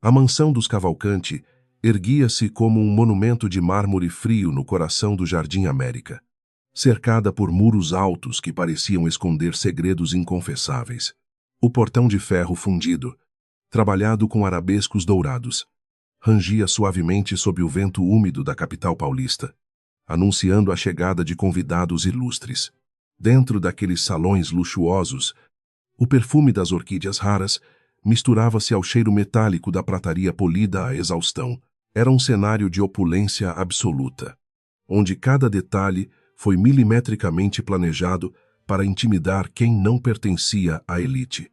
A mansão dos Cavalcanti erguia-se como um monumento de mármore frio no coração do Jardim América, cercada por muros altos que pareciam esconder segredos inconfessáveis. O portão de ferro fundido, trabalhado com arabescos dourados, rangia suavemente sob o vento úmido da capital paulista, anunciando a chegada de convidados ilustres. Dentro daqueles salões luxuosos, o perfume das orquídeas raras misturava-se ao cheiro metálico da prataria polida à exaustão. Era um cenário de opulência absoluta, onde cada detalhe foi milimetricamente planejado para intimidar quem não pertencia à elite.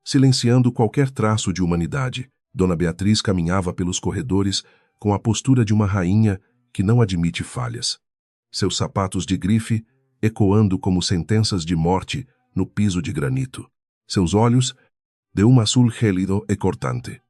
Silenciando qualquer traço de humanidade, Dona Beatriz caminhava pelos corredores com a postura de uma rainha que não admite falhas. Seus sapatos de grife ecoando como sentenças de morte no piso de granito. Seus olhos, de um azul gélido e cortante,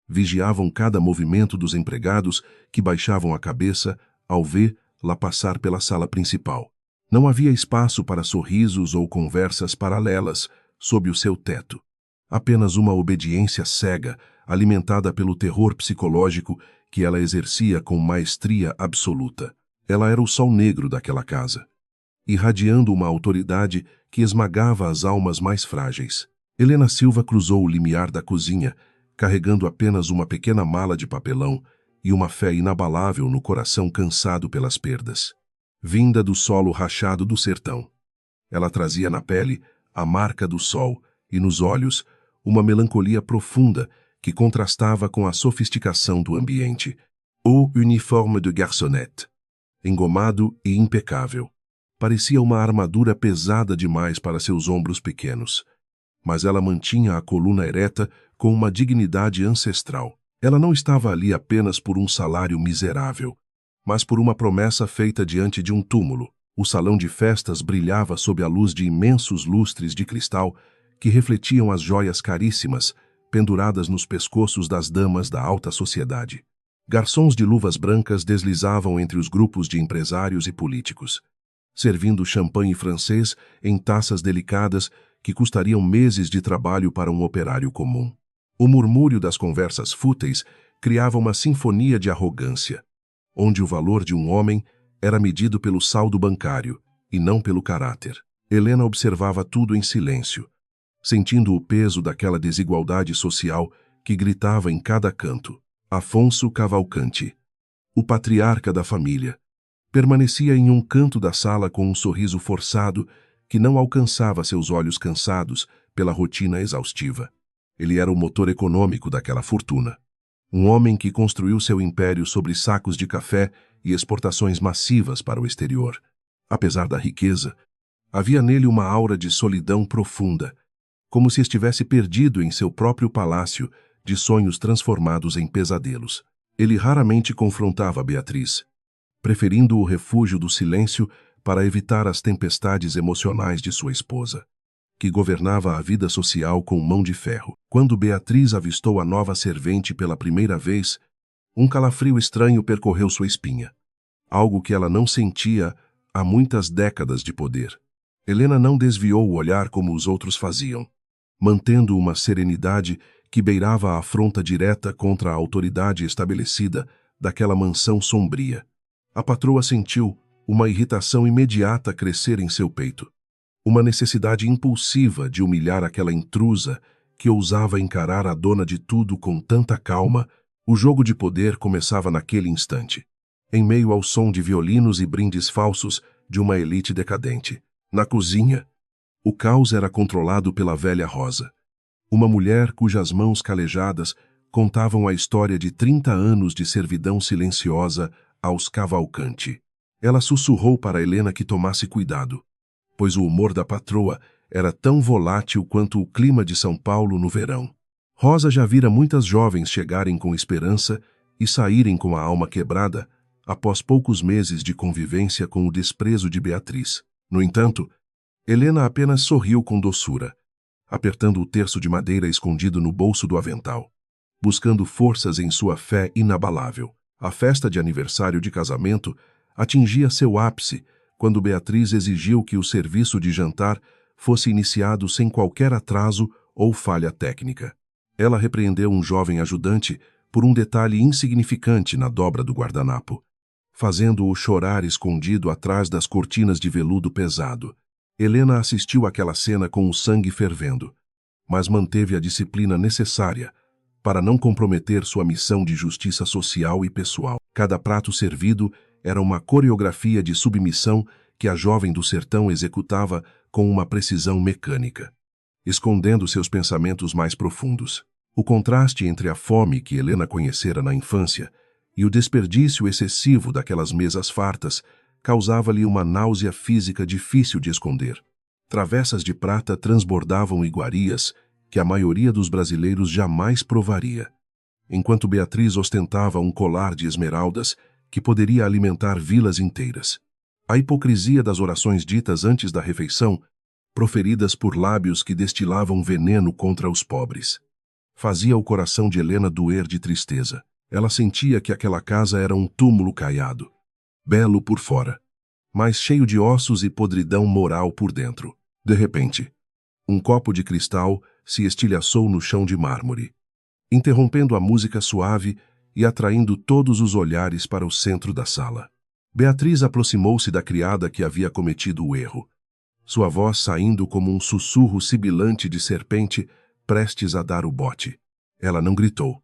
vigiavam cada movimento dos empregados que baixavam a cabeça ao vê-la passar pela sala principal. Não havia espaço para sorrisos ou conversas paralelas sob o seu teto. Apenas uma obediência cega, alimentada pelo terror psicológico que ela exercia com maestria absoluta. Ela era o sol negro daquela casa, irradiando uma autoridade que esmagava as almas mais frágeis. Helena Silva cruzou o limiar da cozinha, carregando apenas uma pequena mala de papelão e uma fé inabalável no coração cansado pelas perdas. Vinda do solo rachado do sertão, ela trazia na pele a marca do sol e nos olhos uma melancolia profunda que contrastava com a sofisticação do ambiente. O uniforme de garçonnette, engomado e impecável, parecia uma armadura pesada demais para seus ombros pequenos. Mas ela mantinha a coluna ereta com uma dignidade ancestral. Ela não estava ali apenas por um salário miserável, mas por uma promessa feita diante de um túmulo. O salão de festas brilhava sob a luz de imensos lustres de cristal que refletiam as joias caríssimas penduradas nos pescoços das damas da alta sociedade. Garçons de luvas brancas deslizavam entre os grupos de empresários e políticos, servindo champanhe francês em taças delicadas que custariam meses de trabalho para um operário comum. O murmúrio das conversas fúteis criava uma sinfonia de arrogância, onde o valor de um homem era medido pelo saldo bancário e não pelo caráter. Helena observava tudo em silêncio, sentindo o peso daquela desigualdade social que gritava em cada canto. Afonso Cavalcanti, o patriarca da família, permanecia em um canto da sala com um sorriso forçado que não alcançava seus olhos cansados pela rotina exaustiva. Ele era o motor econômico daquela fortuna. Um homem que construiu seu império sobre sacos de café e exportações massivas para o exterior. Apesar da riqueza, havia nele uma aura de solidão profunda, como se estivesse perdido em seu próprio palácio de sonhos transformados em pesadelos. Ele raramente confrontava Beatriz, preferindo o refúgio do silêncio para evitar as tempestades emocionais de sua esposa, que governava a vida social com mão de ferro. Quando Beatriz avistou a nova servente pela primeira vez, um calafrio estranho percorreu sua espinha, algo que ela não sentia há muitas décadas de poder. Helena não desviou o olhar como os outros faziam, mantendo uma serenidade que beirava a afronta direta contra a autoridade estabelecida daquela mansão sombria. A patroa sentiu uma irritação imediata crescer em seu peito, uma necessidade impulsiva de humilhar aquela intrusa que ousava encarar a dona de tudo com tanta calma. O jogo de poder começava naquele instante, em meio ao som de violinos e brindes falsos de uma elite decadente. Na cozinha, o caos era controlado pela velha Rosa, uma mulher cujas mãos calejadas contavam a história de 30 anos de servidão silenciosa aos Cavalcanti. Ela sussurrou para Helena que tomasse cuidado, pois o humor da patroa era tão volátil quanto o clima de São Paulo no verão. Rosa já vira muitas jovens chegarem com esperança e saírem com a alma quebrada após poucos meses de convivência com o desprezo de Beatriz. No entanto, Helena apenas sorriu com doçura, apertando o terço de madeira escondido no bolso do avental, buscando forças em sua fé inabalável. A festa de aniversário de casamento atingia seu ápice quando Beatriz exigiu que o serviço de jantar fosse iniciado sem qualquer atraso ou falha técnica. Ela repreendeu um jovem ajudante por um detalhe insignificante na dobra do guardanapo, fazendo-o chorar escondido atrás das cortinas de veludo pesado. Helena assistiu àquela cena com o sangue fervendo, mas manteve a disciplina necessária para não comprometer sua missão de justiça social e pessoal. Cada prato servido era uma coreografia de submissão que a jovem do sertão executava com uma precisão mecânica, escondendo seus pensamentos mais profundos. O contraste entre a fome que Helena conhecera na infância e o desperdício excessivo daquelas mesas fartas causava-lhe uma náusea física difícil de esconder. Travessas de prata transbordavam iguarias que a maioria dos brasileiros jamais provaria, enquanto Beatriz ostentava um colar de esmeraldas que poderia alimentar vilas inteiras. A hipocrisia das orações ditas antes da refeição, proferidas por lábios que destilavam veneno contra os pobres, fazia o coração de Helena doer de tristeza. Ela sentia que aquela casa era um túmulo caiado, belo por fora, mas cheio de ossos e podridão moral por dentro. De repente, um copo de cristal se estilhaçou no chão de mármore, interrompendo a música suave e atraindo todos os olhares para o centro da sala. Beatriz aproximou-se da criada que havia cometido o erro, sua voz saindo como um sussurro sibilante de serpente prestes a dar o bote. Ela não gritou,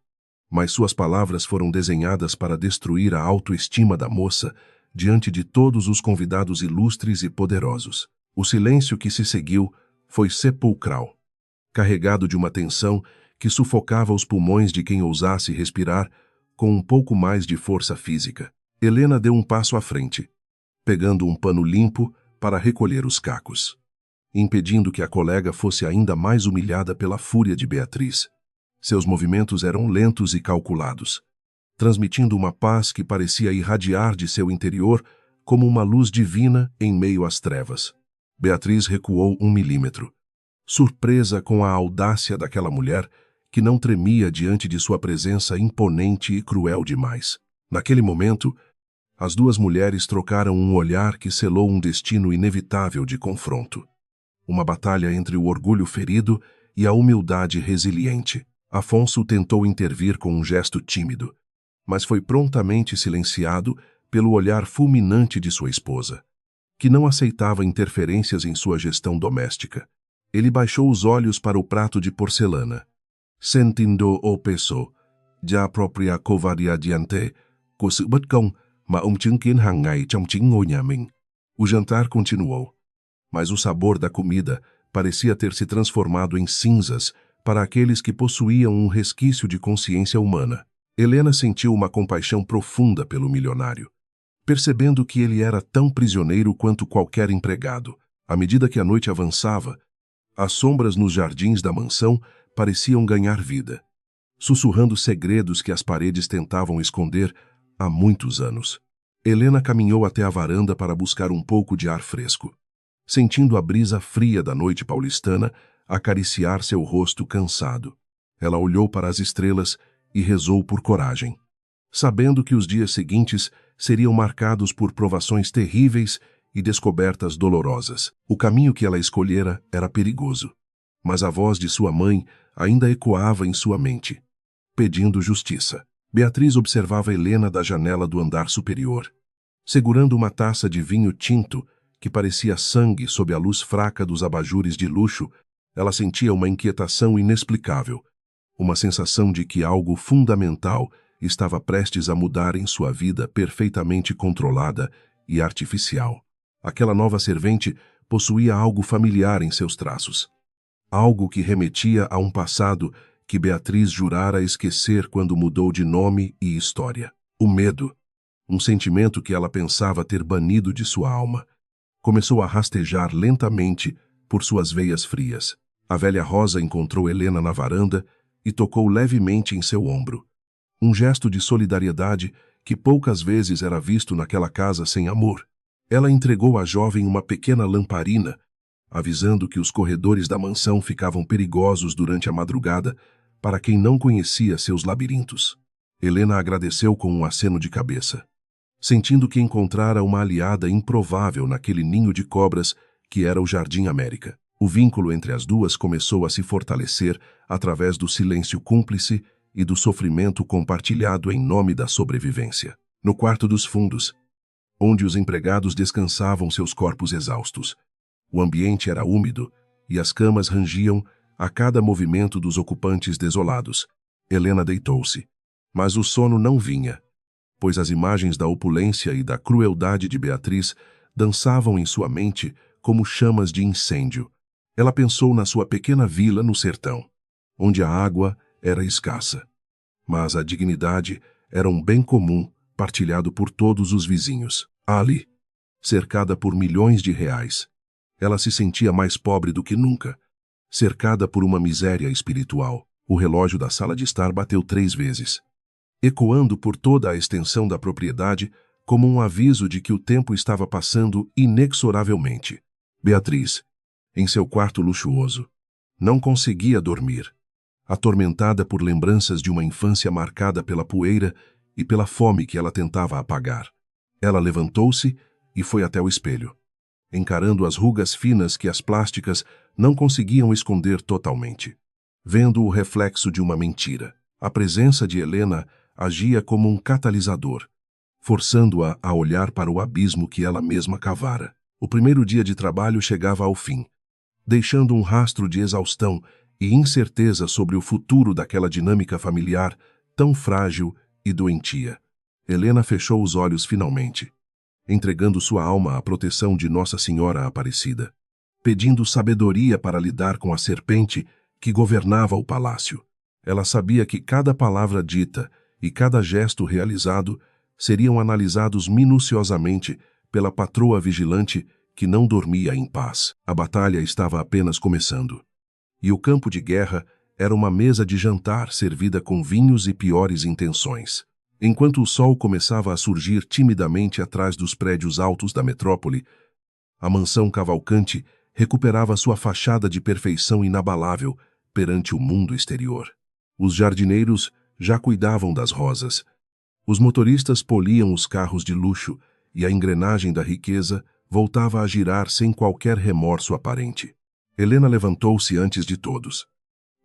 mas suas palavras foram desenhadas para destruir a autoestima da moça diante de todos os convidados ilustres e poderosos. O silêncio que se seguiu foi sepulcral, carregado de uma tensão que sufocava os pulmões de quem ousasse respirar com um pouco mais de força física. Helena deu um passo à frente, pegando um pano limpo para recolher os cacos, impedindo que a colega fosse ainda mais humilhada pela fúria de Beatriz. Seus movimentos eram lentos e calculados, transmitindo uma paz que parecia irradiar de seu interior como uma luz divina em meio às trevas. Beatriz recuou 1 milímetro, surpresa com a audácia daquela mulher que não tremia diante de sua presença imponente e cruel demais. Naquele momento, as duas mulheres trocaram um olhar que selou um destino inevitável de confronto. Uma batalha entre o orgulho ferido e a humildade resiliente. Afonso tentou intervir com um gesto tímido, mas foi prontamente silenciado pelo olhar fulminante de sua esposa, que não aceitava interferências em sua gestão doméstica. Ele baixou os olhos para o prato de porcelana, sentindo o peso da própria covardia diante của sự bất công mà ông chứng kiến hàng ngày trong chính ngôi nhà mình. O jantar continuou, mas o sabor da comida parecia ter se transformado em cinzas para aqueles que possuíam um resquício de consciência humana. Helena sentiu uma compaixão profunda pelo milionário, percebendo que ele era tão prisioneiro quanto qualquer empregado. À medida que a noite avançava, as sombras nos jardins da mansão pareciam ganhar vida, sussurrando segredos que as paredes tentavam esconder há muitos anos. Helena caminhou até a varanda para buscar um pouco de ar fresco, sentindo a brisa fria da noite paulistana acariciar seu rosto cansado. Ela olhou para as estrelas e rezou por coragem, sabendo que os dias seguintes seriam marcados por provações terríveis e descobertas dolorosas. O caminho que ela escolhera era perigoso, mas a voz de sua mãe ainda ecoava em sua mente, pedindo justiça. Beatriz observava Helena da janela do andar superior, segurando uma taça de vinho tinto que parecia sangue sob a luz fraca dos abajures de luxo. Ela sentia uma inquietação inexplicável, uma sensação de que algo fundamental estava prestes a mudar em sua vida perfeitamente controlada e artificial. Aquela nova servente possuía algo familiar em seus traços, algo que remetia a um passado que Beatriz jurara esquecer quando mudou de nome e história. O medo, um sentimento que ela pensava ter banido de sua alma, começou a rastejar lentamente por suas veias frias. A velha Rosa encontrou Helena na varanda e tocou levemente em seu ombro, um gesto de solidariedade que poucas vezes era visto naquela casa sem amor. Ela entregou à jovem uma pequena lamparina, avisando que os corredores da mansão ficavam perigosos durante a madrugada para quem não conhecia seus labirintos. Helena agradeceu com um aceno de cabeça, sentindo que encontrara uma aliada improvável naquele ninho de cobras que era o Jardim América. O vínculo entre as duas começou a se fortalecer através do silêncio cúmplice e do sofrimento compartilhado em nome da sobrevivência. No quarto dos fundos, onde os empregados descansavam seus corpos exaustos, o ambiente era úmido e as camas rangiam a cada movimento dos ocupantes desolados. Helena deitou-se, mas o sono não vinha, pois as imagens da opulência e da crueldade de Beatriz dançavam em sua mente como chamas de incêndio. Ela pensou na sua pequena vila no sertão, onde a água era escassa, mas a dignidade era um bem comum partilhado por todos os vizinhos. Ali, cercada por milhões de reais, ela se sentia mais pobre do que nunca, cercada por uma miséria espiritual. O relógio da sala de estar bateu 3 vezes, ecoando por toda a extensão da propriedade como um aviso de que o tempo estava passando inexoravelmente. Beatriz, em seu quarto luxuoso, não conseguia dormir, atormentada por lembranças de uma infância marcada pela poeira e pela fome que ela tentava apagar. Ela levantou-se e foi até o espelho, encarando as rugas finas que as plásticas não conseguiam esconder totalmente. Vendo o reflexo de uma mentira, a presença de Helena agia como um catalisador, forçando-a a olhar para o abismo que ela mesma cavara. O primeiro dia de trabalho chegava ao fim, deixando um rastro de exaustão e incerteza sobre o futuro daquela dinâmica familiar tão frágil e doentia. Helena fechou os olhos finalmente, entregando sua alma à proteção de Nossa Senhora Aparecida, pedindo sabedoria para lidar com a serpente que governava o palácio. Ela sabia que cada palavra dita e cada gesto realizado seriam analisados minuciosamente pela patroa vigilante que não dormia em paz. A batalha estava apenas começando, e o campo de guerra era uma mesa de jantar servida com vinhos e piores intenções. Enquanto o sol começava a surgir timidamente atrás dos prédios altos da metrópole, a mansão Cavalcante recuperava sua fachada de perfeição inabalável perante o mundo exterior. Os jardineiros já cuidavam das rosas, os motoristas poliam os carros de luxo e a engrenagem da riqueza voltava a girar sem qualquer remorso aparente. Helena levantou-se antes de todos,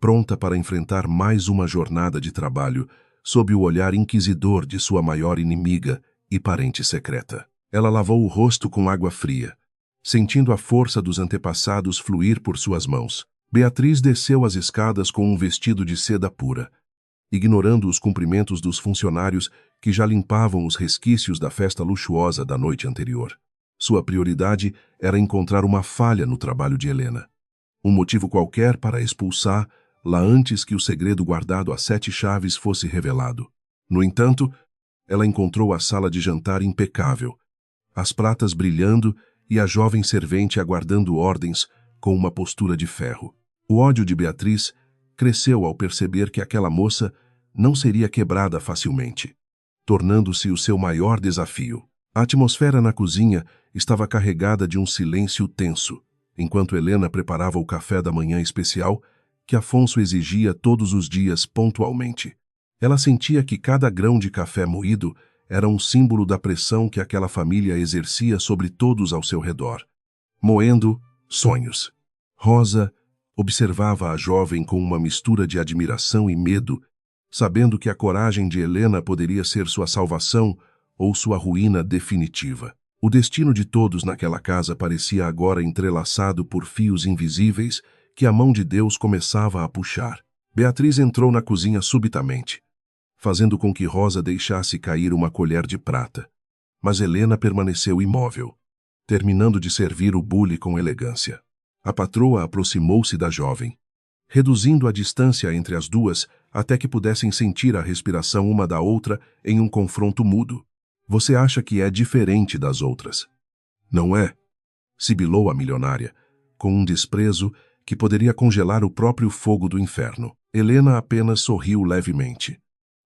pronta para enfrentar mais uma jornada de trabalho sob o olhar inquisidor de sua maior inimiga e parente secreta. Ela lavou o rosto com água fria, sentindo a força dos antepassados fluir por suas mãos. Beatriz desceu as escadas com um vestido de seda pura, ignorando os cumprimentos dos funcionários que já limpavam os resquícios da festa luxuosa da noite anterior. Sua prioridade era encontrar uma falha no trabalho de Helena, um motivo qualquer para expulsá-la antes que o segredo guardado a 7 chaves fosse revelado. No entanto, ela encontrou a sala de jantar impecável, as pratas brilhando e a jovem servente aguardando ordens com uma postura de ferro. O ódio de Beatriz cresceu ao perceber que aquela moça não seria quebrada facilmente, tornando-se o seu maior desafio. A atmosfera na cozinha estava carregada de um silêncio tenso, enquanto Helena preparava o café da manhã especial que Afonso exigia todos os dias pontualmente. Ela sentia que cada grão de café moído era um símbolo da pressão que aquela família exercia sobre todos ao seu redor, moendo sonhos. Rosa observava a jovem com uma mistura de admiração e medo, sabendo que a coragem de Helena poderia ser sua salvação ou sua ruína definitiva. O destino de todos naquela casa parecia agora entrelaçado por fios invisíveis que a mão de Deus começava a puxar. Beatriz entrou na cozinha subitamente, fazendo com que Rosa deixasse cair uma colher de prata, mas Helena permaneceu imóvel, terminando de servir o bule com elegância. A patroa aproximou-se da jovem, reduzindo a distância entre as duas até que pudessem sentir a respiração uma da outra em um confronto mudo. Você acha que é diferente das outras, não é? Sibilou a milionária, com um desprezo que poderia congelar o próprio fogo do inferno. Helena apenas sorriu levemente,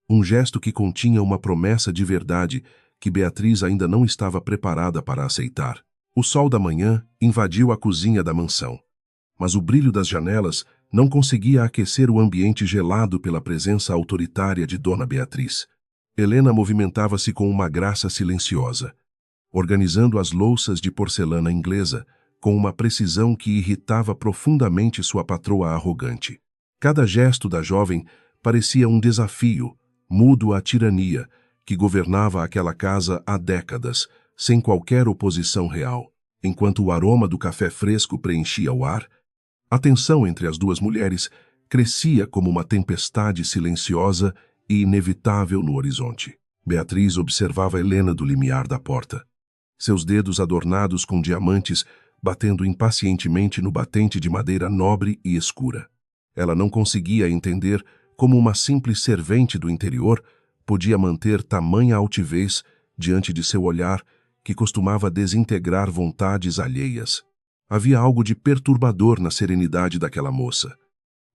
um gesto que continha uma promessa de verdade que Beatriz ainda não estava preparada para aceitar. O sol da manhã invadiu a cozinha da mansão, mas o brilho das janelas não conseguia aquecer o ambiente gelado pela presença autoritária de Dona Beatriz. Helena movimentava-se com uma graça silenciosa, organizando as louças de porcelana inglesa com uma precisão que irritava profundamente sua patroa arrogante. Cada gesto da jovem parecia um desafio, mudo à tirania, que governava aquela casa há décadas, sem qualquer oposição real. Enquanto o aroma do café fresco preenchia o ar, a tensão entre as duas mulheres crescia como uma tempestade silenciosa e inevitável no horizonte. Beatriz observava Helena do limiar da porta. Seus dedos adornados com diamantes batendo impacientemente no batente de madeira nobre e escura. Ela não conseguia entender como uma simples servente do interior podia manter tamanha altivez diante de seu olhar que costumava desintegrar vontades alheias. Havia algo de perturbador na serenidade daquela moça.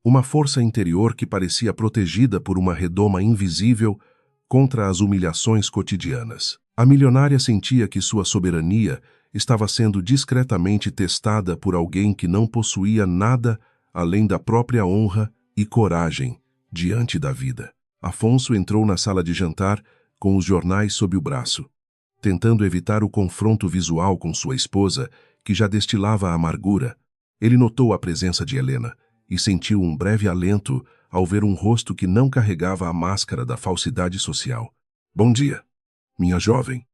Uma força interior que parecia protegida por uma redoma invisível contra as humilhações cotidianas. A milionária sentia que sua soberania estava sendo discretamente testada por alguém que não possuía nada além da própria honra e coragem diante da vida. Afonso entrou na sala de jantar com os jornais sob o braço, tentando evitar o confronto visual com sua esposa, que já destilava amargura. Ele notou a presença de Helena e sentiu um breve alento ao ver um rosto que não carregava a máscara da falsidade social. "Bom dia, minha jovem",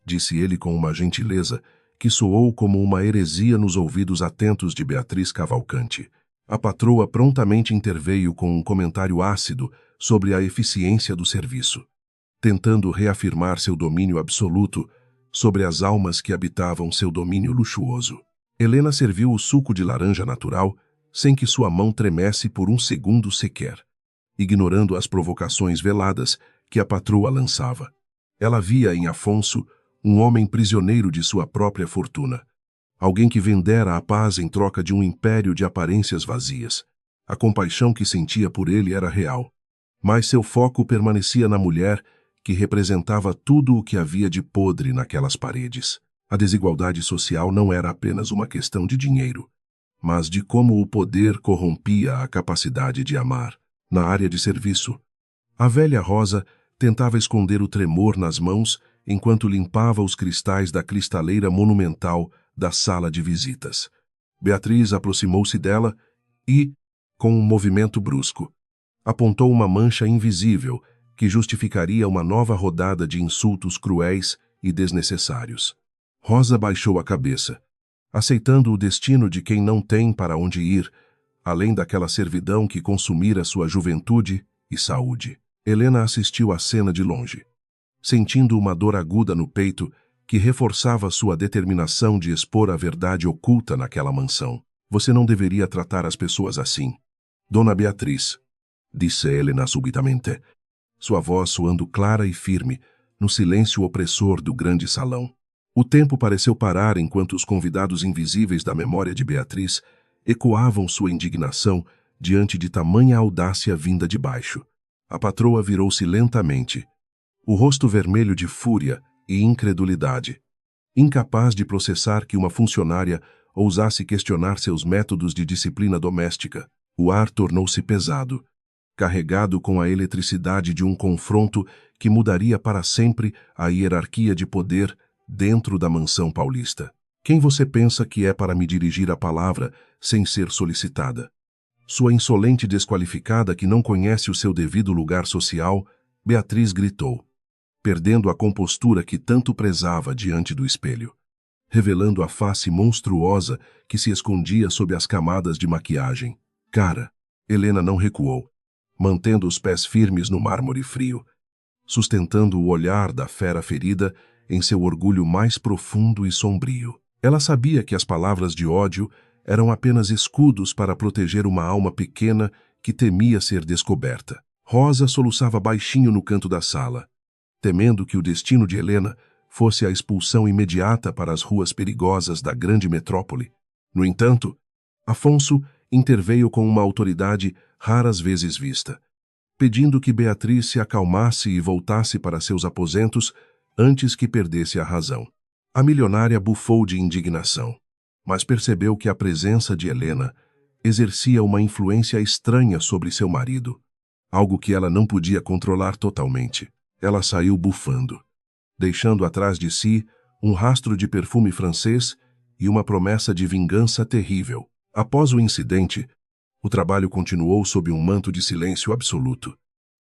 disse ele com uma gentileza que soou como uma heresia nos ouvidos atentos de Beatriz Cavalcante. A patroa prontamente interveio com um comentário ácido sobre a eficiência do serviço, tentando reafirmar seu domínio absoluto sobre as almas que habitavam seu domínio luxuoso. Helena serviu o suco de laranja natural sem que sua mão tremesse por um segundo sequer, ignorando as provocações veladas que a patroa lançava. Ela via em Afonso um homem prisioneiro de sua própria fortuna, alguém que vendera a paz em troca de um império de aparências vazias. A compaixão que sentia por ele era real, mas seu foco permanecia na mulher que representava tudo o que havia de podre naquelas paredes. A desigualdade social não era apenas uma questão de dinheiro, mas de como o poder corrompia a capacidade de amar. Na área de serviço, a velha Rosa tentava esconder o tremor nas mãos enquanto limpava os cristais da cristaleira monumental da sala de visitas. Beatriz aproximou-se dela e, com um movimento brusco, apontou uma mancha invisível que justificaria uma nova rodada de insultos cruéis e desnecessários. Rosa baixou a cabeça, aceitando o destino de quem não tem para onde ir, além daquela servidão que consumira sua juventude e saúde. Helena assistiu à cena de longe, sentindo uma dor aguda no peito que reforçava sua determinação de expor a verdade oculta naquela mansão. "Você não deveria tratar as pessoas assim, Dona Beatriz", disse Helena subitamente, sua voz soando clara e firme no silêncio opressor do grande salão. O tempo pareceu parar enquanto os convidados invisíveis da memória de Beatriz ecoavam sua indignação diante de tamanha audácia vinda de baixo. A patroa virou-se lentamente, o rosto vermelho de fúria e incredulidade, incapaz de processar que uma funcionária ousasse questionar seus métodos de disciplina doméstica. O ar tornou-se pesado, carregado com a eletricidade de um confronto que mudaria para sempre a hierarquia de poder dentro da mansão paulista. "Quem você pensa que é para me dirigir a palavra sem ser solicitada? Sua insolente desqualificada que não conhece o seu devido lugar social", Beatriz gritou, perdendo a compostura que tanto prezava diante do espelho, revelando a face monstruosa que se escondia sob as camadas de maquiagem. "Cara", Helena não recuou, mantendo os pés firmes no mármore frio, sustentando o olhar da fera ferida em seu orgulho mais profundo e sombrio. Ela sabia que as palavras de ódio eram apenas escudos para proteger uma alma pequena que temia ser descoberta. Rosa soluçava baixinho no canto da sala, temendo que o destino de Helena fosse a expulsão imediata para as ruas perigosas da grande metrópole. No entanto, Afonso interveio com uma autoridade raras vezes vista, pedindo que Beatriz se acalmasse e voltasse para seus aposentos antes que perdesse a razão. A milionária bufou de indignação, mas percebeu que a presença de Helena exercia uma influência estranha sobre seu marido, algo que ela não podia controlar totalmente. Ela saiu bufando, deixando atrás de si um rastro de perfume francês e uma promessa de vingança terrível. Após o incidente, o trabalho continuou sob um manto de silêncio absoluto.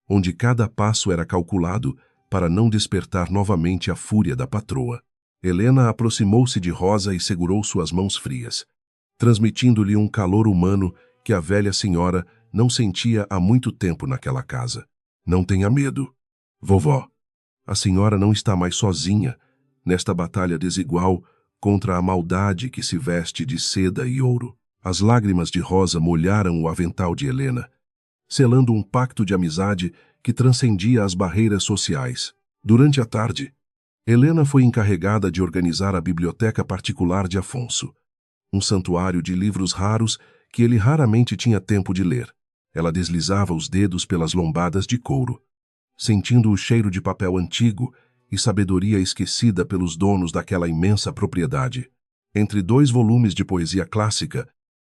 onde cada passo era calculado para não despertar novamente a fúria da patroa. Helena aproximou-se de Rosa e segurou suas mãos frias, transmitindo-lhe um calor humano que a velha senhora não sentia há muito tempo naquela casa. Não tenha medo, vovó. A senhora não está mais sozinha nesta batalha desigual contra a maldade que se veste de seda e ouro. As lágrimas de Rosa molharam o avental de Helena, selando um pacto de amizade que transcendia as barreiras sociais. Durante a tarde, Helena foi encarregada de organizar a biblioteca particular de Afonso, um santuário de livros raros que ele raramente tinha tempo de ler. Ela deslizava os dedos pelas lombadas de couro, sentindo o cheiro de papel antigo e sabedoria esquecida pelos donos daquela imensa propriedade. Entre 2 volumes de poesia clássica,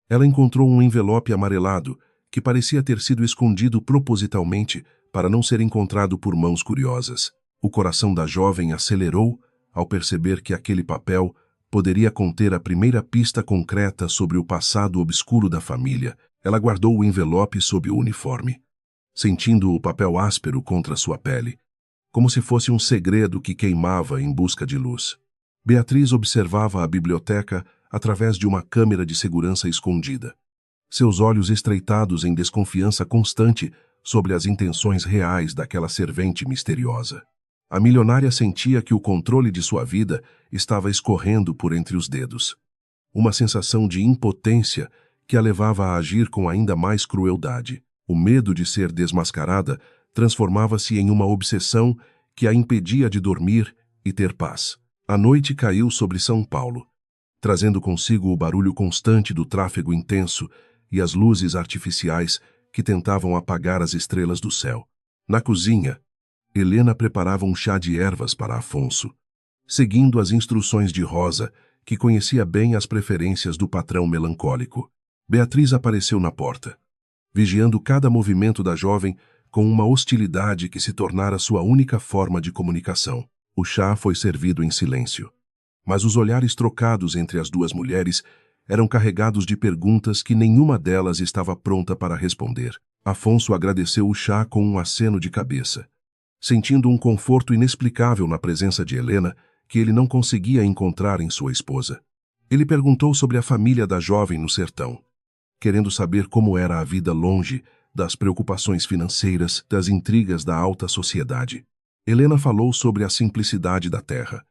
ela encontrou um envelope amarelado que parecia ter sido escondido propositalmente para não ser encontrado por mãos curiosas. O coração da jovem acelerou ao perceber que aquele papel poderia conter a primeira pista concreta sobre o passado obscuro da família. Ela guardou o envelope sob o uniforme, sentindo o papel áspero contra sua pele, como se fosse um segredo que queimava em busca de luz. Beatriz observava a biblioteca através de uma câmera de segurança escondida, seus olhos estreitados em desconfiança constante sobre as intenções reais daquela servente misteriosa. A milionária sentia que o controle de sua vida estava escorrendo por entre os dedos. Uma sensação de impotência que a levava a agir com ainda mais crueldade. O medo de ser desmascarada transformava-se em uma obsessão que a impedia de dormir e ter paz. A noite caiu sobre São Paulo, trazendo consigo o barulho constante do tráfego intenso e as luzes artificiais que tentavam apagar as estrelas do céu. Na cozinha, Helena preparava um chá de ervas para Afonso, seguindo as instruções de Rosa, que conhecia bem as preferências do patrão melancólico. Beatriz apareceu na porta, vigiando cada movimento da jovem com uma hostilidade que se tornara sua única forma de comunicação. O chá foi servido em silêncio, mas os olhares trocados entre as 2 mulheres eram carregados de perguntas que nenhuma delas estava pronta para responder. Afonso agradeceu o chá com um aceno de cabeça, sentindo um conforto inexplicável na presença de Helena que ele não conseguia encontrar em sua esposa. Ele perguntou sobre a família da jovem no sertão, querendo saber como era a vida longe das preocupações financeiras, das intrigas da alta sociedade. Helena falou sobre a simplicidade da terra,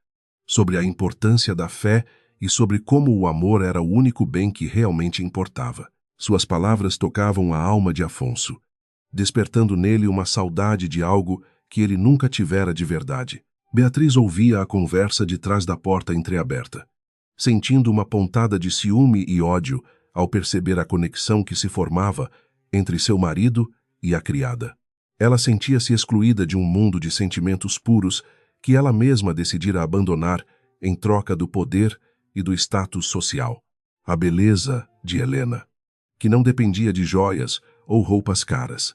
sobre a importância da fé e sobre como o amor era o único bem que realmente importava. Suas palavras tocavam a alma de Afonso, despertando nele uma saudade de algo que ele nunca tivera de verdade. Beatriz ouvia a conversa de trás da porta entreaberta, sentindo uma pontada de ciúme e ódio ao perceber a conexão que se formava entre seu marido e a criada. Ela sentia-se excluída de um mundo de sentimentos puros que ela mesma decidira abandonar em troca do poder e do status social. A beleza de Helena, que não dependia de joias ou roupas caras,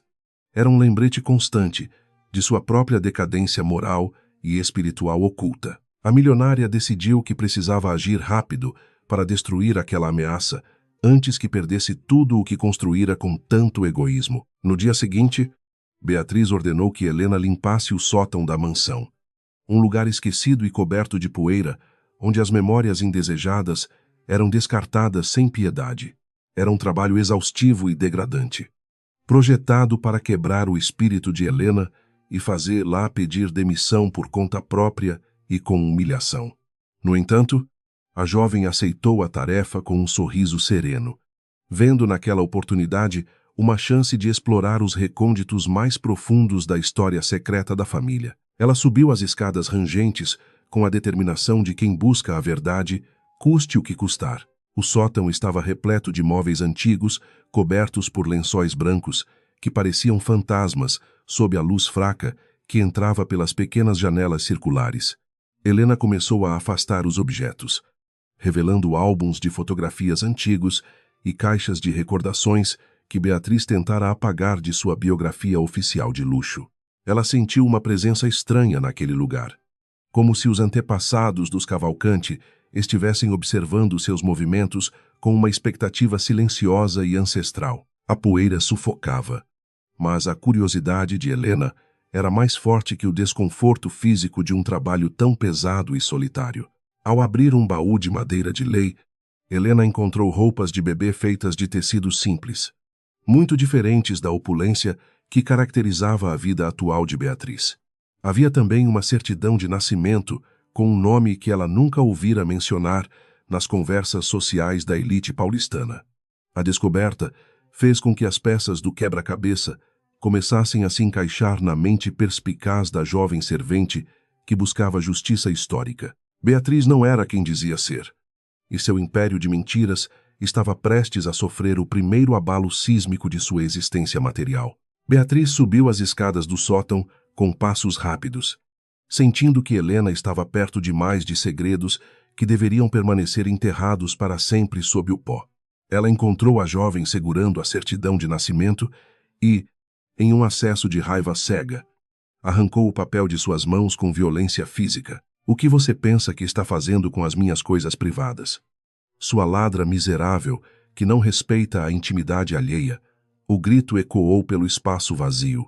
era um lembrete constante de sua própria decadência moral e espiritual oculta. A milionária decidiu que precisava agir rápido para destruir aquela ameaça antes que perdesse tudo o que construíra com tanto egoísmo. No dia seguinte, Beatriz ordenou que Helena limpasse o sótão da mansão, um lugar esquecido e coberto de poeira, onde as memórias indesejadas eram descartadas sem piedade. Era um trabalho exaustivo e degradante, projetado para quebrar o espírito de Helena e fazer-la pedir demissão por conta própria e com humilhação. No entanto, a jovem aceitou a tarefa com um sorriso sereno, vendo naquela oportunidade uma chance de explorar os recônditos mais profundos da história secreta da família. Ela subiu as escadas rangentes com a determinação de quem busca a verdade, custe o que custar. O sótão estava repleto de móveis antigos, cobertos por lençóis brancos, que pareciam fantasmas sob a luz fraca que entrava pelas pequenas janelas circulares. Helena começou a afastar os objetos, revelando álbuns de fotografias antigos e caixas de recordações que Beatriz tentara apagar de sua biografia oficial de luxo. Ela sentiu uma presença estranha naquele lugar, como se os antepassados dos Cavalcanti estivessem observando seus movimentos com uma expectativa silenciosa e ancestral. A poeira sufocava, Mas a curiosidade de Helena era mais forte que o desconforto físico de um trabalho tão pesado e solitário. Ao abrir um baú de madeira de lei, Helena encontrou roupas de bebê feitas de tecido simples, muito diferentes da opulência que caracterizava a vida atual de Beatriz. Havia também uma certidão de nascimento com um nome que ela nunca ouvira mencionar nas conversas sociais da elite paulistana. A descoberta fez com que as peças do quebra-cabeça começassem a se encaixar na mente perspicaz da jovem servente que buscava justiça histórica. Beatriz não era quem dizia ser, e seu império de mentiras estava prestes a sofrer o primeiro abalo sísmico de sua existência material. Beatriz subiu as escadas do sótão com passos rápidos, sentindo que Helena estava perto demais de segredos que deveriam permanecer enterrados para sempre sob o pó. Ela encontrou a jovem segurando a certidão de nascimento e, em um acesso de raiva cega, arrancou o papel de suas mãos com violência física. O que você pensa que está fazendo com as minhas coisas privadas? Sua ladra miserável, que não respeita a intimidade alheia, o grito ecoou pelo espaço vazio,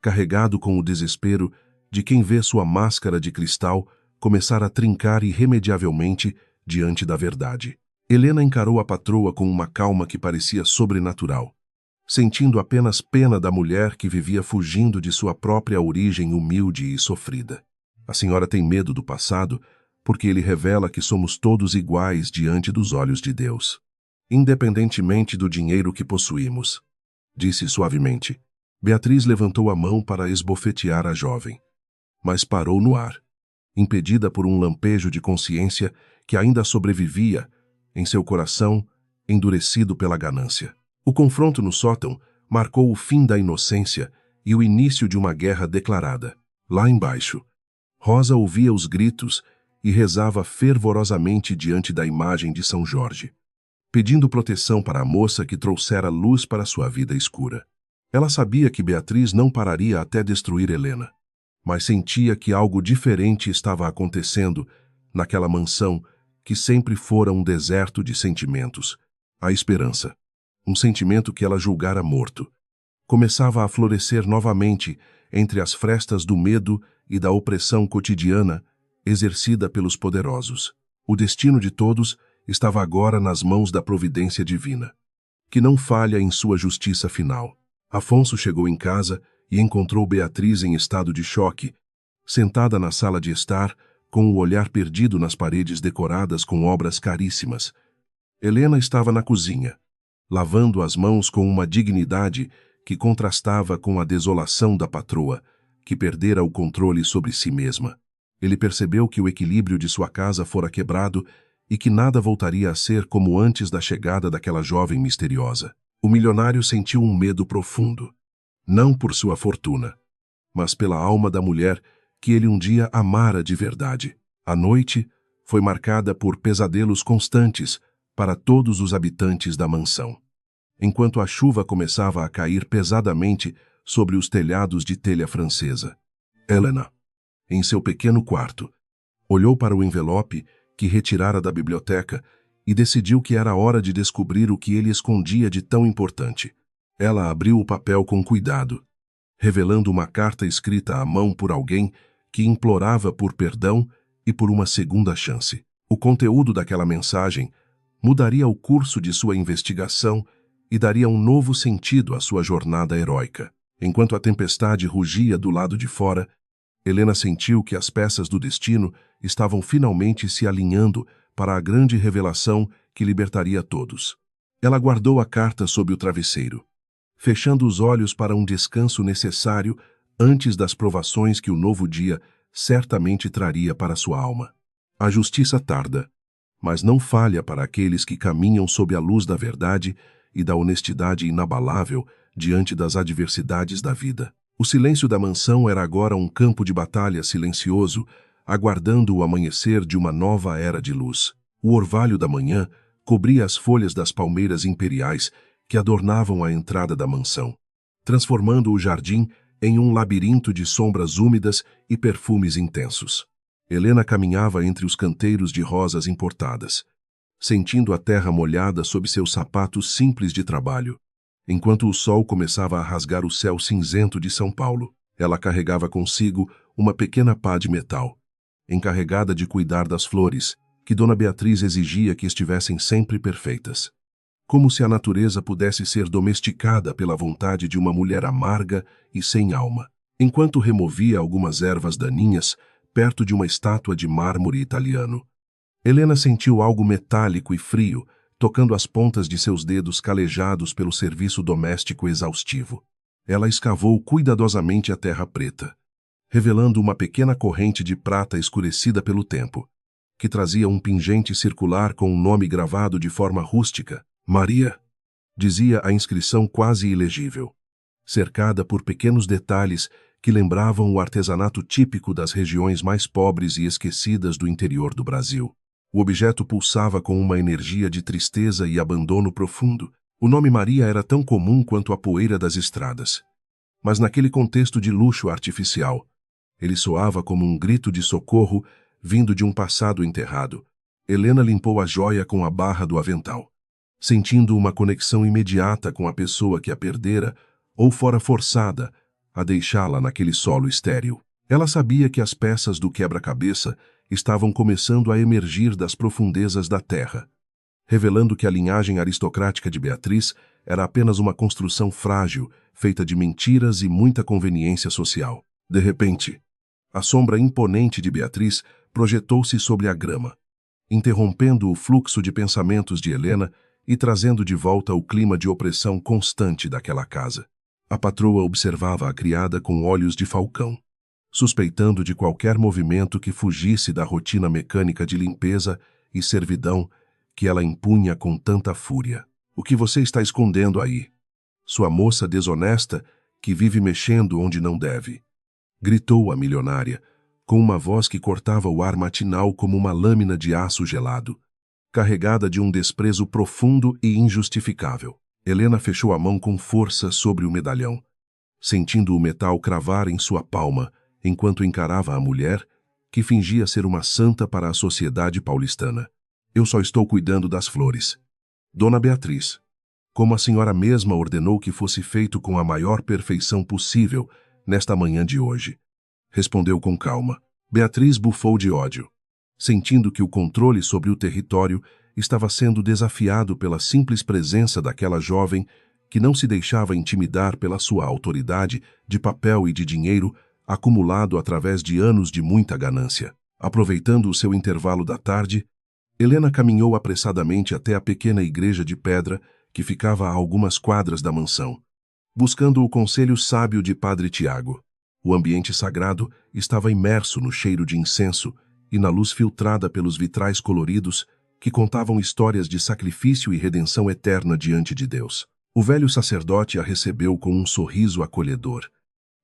carregado com o desespero de quem vê sua máscara de cristal começar a trincar irremediavelmente diante da verdade. Helena encarou a patroa com uma calma que parecia sobrenatural, sentindo apenas pena da mulher que vivia fugindo de sua própria origem humilde e sofrida. A senhora tem medo do passado porque ele revela que somos todos iguais diante dos olhos de Deus, independentemente do dinheiro que possuímos, disse suavemente. Beatriz levantou a mão para esbofetear a jovem, mas parou no ar, impedida por um lampejo de consciência que ainda sobrevivia em seu coração endurecido pela ganância. O confronto no sótão marcou o fim da inocência e o início de uma guerra declarada. Lá embaixo, Rosa ouvia os gritos e rezava fervorosamente diante da imagem de São Jorge, pedindo proteção para a moça que trouxera luz para sua vida escura. Ela sabia que Beatriz não pararia até destruir Helena, mas sentia que algo diferente estava acontecendo naquela mansão que sempre fora um deserto de sentimentos. A esperança, um sentimento que ela julgara morto, começava a florescer novamente entre as frestas do medo e da opressão cotidiana exercida pelos poderosos. O destino de todos estava agora nas mãos da providência divina, que não falha em sua justiça final. Afonso chegou em casa e encontrou Beatriz em estado de choque, sentada na sala de estar, com o olhar perdido nas paredes decoradas com obras caríssimas. Helena estava na cozinha, lavando as mãos com uma dignidade que contrastava com a desolação da patroa, que perdera o controle sobre si mesma. Ele percebeu que o equilíbrio de sua casa fora quebrado e que nada voltaria a ser como antes da chegada daquela jovem misteriosa. O milionário sentiu um medo profundo, não por sua fortuna, mas pela alma da mulher que ele um dia amara de verdade. A noite foi marcada por pesadelos constantes para todos os habitantes da mansão. Enquanto a chuva começava a cair pesadamente sobre os telhados de telha francesa, Helena, em seu pequeno quarto, olhou para o envelope que retirara da biblioteca e decidiu que era hora de descobrir o que ele escondia de tão importante. Ela abriu o papel com cuidado, revelando uma carta escrita à mão por alguém que implorava por perdão e por uma segunda chance. O conteúdo daquela mensagem mudaria o curso de sua investigação e daria um novo sentido à sua jornada heróica. Enquanto a tempestade rugia do lado de fora, Helena sentiu que as peças do destino estavam finalmente se alinhando para a grande revelação que libertaria todos. Ela guardou a carta sob o travesseiro, fechando os olhos para um descanso necessário antes das provações que o novo dia certamente traria para sua alma. A justiça tarda, mas não falha para aqueles que caminham sob a luz da verdade e da honestidade inabalável diante das adversidades da vida. O silêncio da mansão era agora um campo de batalha silencioso, aguardando o amanhecer de uma nova era de luz. O orvalho da manhã cobria as folhas das palmeiras imperiais que adornavam a entrada da mansão, transformando o jardim em um labirinto de sombras úmidas e perfumes intensos. Helena caminhava entre os canteiros de rosas importadas, sentindo a terra molhada sob seus sapatos simples de trabalho. Enquanto o sol começava a rasgar o céu cinzento de São Paulo, ela carregava consigo uma pequena pá de metal, encarregada de cuidar das flores, que Dona Beatriz exigia que estivessem sempre perfeitas. Como se a natureza pudesse ser domesticada pela vontade de uma mulher amarga e sem alma. Enquanto removia algumas ervas daninhas perto de uma estátua de mármore italiano, Helena sentiu algo metálico e frio tocando as pontas de seus dedos calejados pelo serviço doméstico exaustivo. Ela escavou cuidadosamente a terra preta, revelando uma pequena corrente de prata escurecida pelo tempo, que trazia um pingente circular com um nome gravado de forma rústica. Maria, dizia a inscrição quase ilegível, cercada por pequenos detalhes que lembravam o artesanato típico das regiões mais pobres e esquecidas do interior do Brasil. O objeto pulsava com uma energia de tristeza e abandono profundo. O nome Maria era tão comum quanto a poeira das estradas. Mas naquele contexto de luxo artificial, ele soava como um grito de socorro vindo de um passado enterrado. Helena limpou a joia com a barra do avental, sentindo uma conexão imediata com a pessoa que a perdera ou fora forçada a deixá-la naquele solo estéril. Ela sabia que as peças do quebra-cabeça estavam começando a emergir das profundezas da terra, revelando que a linhagem aristocrática de Beatriz era apenas uma construção frágil, feita de mentiras e muita conveniência social. De repente, a sombra imponente de Beatriz projetou-se sobre a grama, interrompendo o fluxo de pensamentos de Helena e trazendo de volta o clima de opressão constante daquela casa. A patroa observava a criada com olhos de falcão, suspeitando de qualquer movimento que fugisse da rotina mecânica de limpeza e servidão que ela impunha com tanta fúria. O que você está escondendo aí? Sua moça desonesta que vive mexendo onde não deve, gritou a milionária, com uma voz que cortava o ar matinal como uma lâmina de aço gelado, carregada de um desprezo profundo e injustificável. Helena fechou a mão com força sobre o medalhão, sentindo o metal cravar em sua palma, enquanto encarava a mulher, que fingia ser uma santa para a sociedade paulistana. Eu só estou cuidando das flores. Dona Beatriz, como a senhora mesma ordenou que fosse feito com a maior perfeição possível nesta manhã de hoje, respondeu com calma. Beatriz bufou de ódio, sentindo que o controle sobre o território estava sendo desafiado pela simples presença daquela jovem que não se deixava intimidar pela sua autoridade de papel e de dinheiro acumulado através de anos de muita ganância. Aproveitando o seu intervalo da tarde, Helena caminhou apressadamente até a pequena igreja de pedra que ficava a algumas quadras da mansão, buscando o conselho sábio de Padre Tiago. O ambiente sagrado estava imerso no cheiro de incenso e na luz filtrada pelos vitrais coloridos que contavam histórias de sacrifício e redenção eterna diante de Deus. O velho sacerdote a recebeu com um sorriso acolhedor,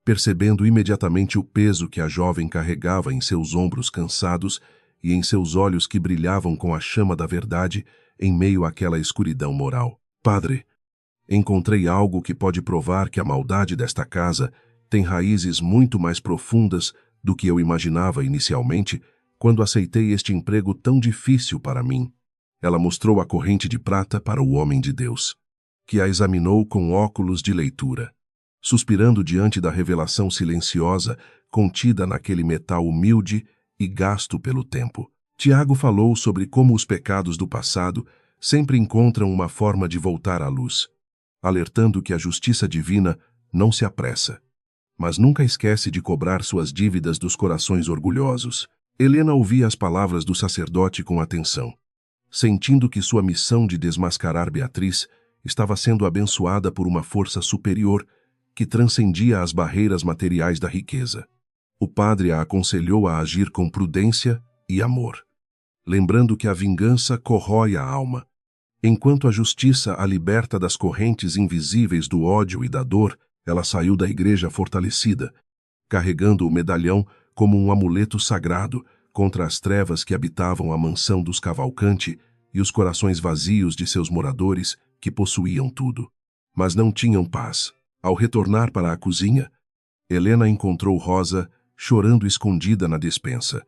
percebendo imediatamente o peso que a jovem carregava em seus ombros cansados e em seus olhos que brilhavam com a chama da verdade em meio àquela escuridão moral. Padre, encontrei algo que pode provar que a maldade desta casa tem raízes muito mais profundas do que eu imaginava inicialmente quando aceitei este emprego tão difícil para mim. Ela mostrou a corrente de prata para o homem de Deus, que a examinou com óculos de leitura, suspirando diante da revelação silenciosa contida naquele metal humilde e gasto pelo tempo. Tiago falou sobre como os pecados do passado sempre encontram uma forma de voltar à luz, alertando que a justiça divina não se apressa, mas nunca esquece de cobrar suas dívidas dos corações orgulhosos. Helena ouvia as palavras do sacerdote com atenção, sentindo que sua missão de desmascarar Beatriz estava sendo abençoada por uma força superior que transcendia as barreiras materiais da riqueza. O padre a aconselhou a agir com prudência e amor, lembrando que a vingança corrói a alma, enquanto a justiça a liberta das correntes invisíveis do ódio e da dor. Ela saiu da igreja fortalecida, carregando o medalhão como um amuleto sagrado contra as trevas que habitavam a mansão dos Cavalcanti e os corações vazios de seus moradores que possuíam tudo, mas não tinham paz. Ao retornar para a cozinha, Helena encontrou Rosa chorando escondida na despensa,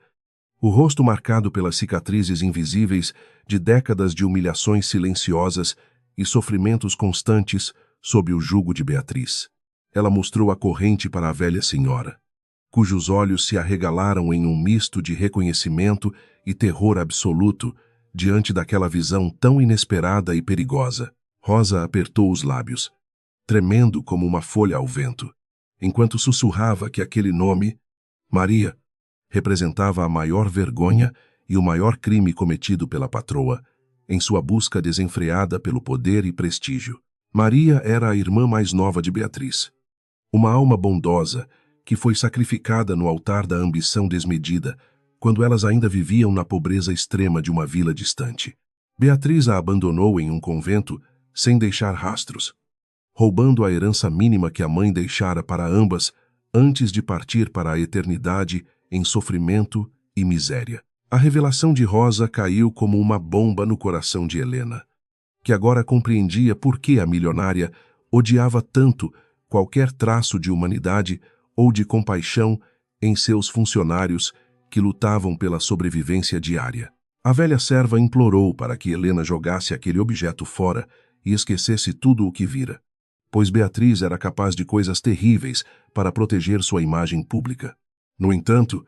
o rosto marcado pelas cicatrizes invisíveis de décadas de humilhações silenciosas e sofrimentos constantes sob o jugo de Beatriz. Ela mostrou a corrente para a velha senhora, cujos olhos se arregalaram em um misto de reconhecimento e terror absoluto diante daquela visão tão inesperada e perigosa. Rosa apertou os lábios, tremendo como uma folha ao vento, enquanto sussurrava que aquele nome, Maria, representava a maior vergonha e o maior crime cometido pela patroa, em sua busca desenfreada pelo poder e prestígio. Maria era a irmã mais nova de Beatriz, uma alma bondosa que foi sacrificada no altar da ambição desmedida, quando elas ainda viviam na pobreza extrema de uma vila distante. Beatriz a abandonou em um convento sem deixar rastros, roubando a herança mínima que a mãe deixara para ambas antes de partir para a eternidade em sofrimento e miséria. A revelação de Rosa caiu como uma bomba no coração de Helena, que agora compreendia por que a milionária odiava tanto qualquer traço de humanidade ou de compaixão em seus funcionários que lutavam pela sobrevivência diária. A velha serva implorou para que Helena jogasse aquele objeto fora e esquecesse tudo o que vira, pois Beatriz era capaz de coisas terríveis para proteger sua imagem pública. No entanto,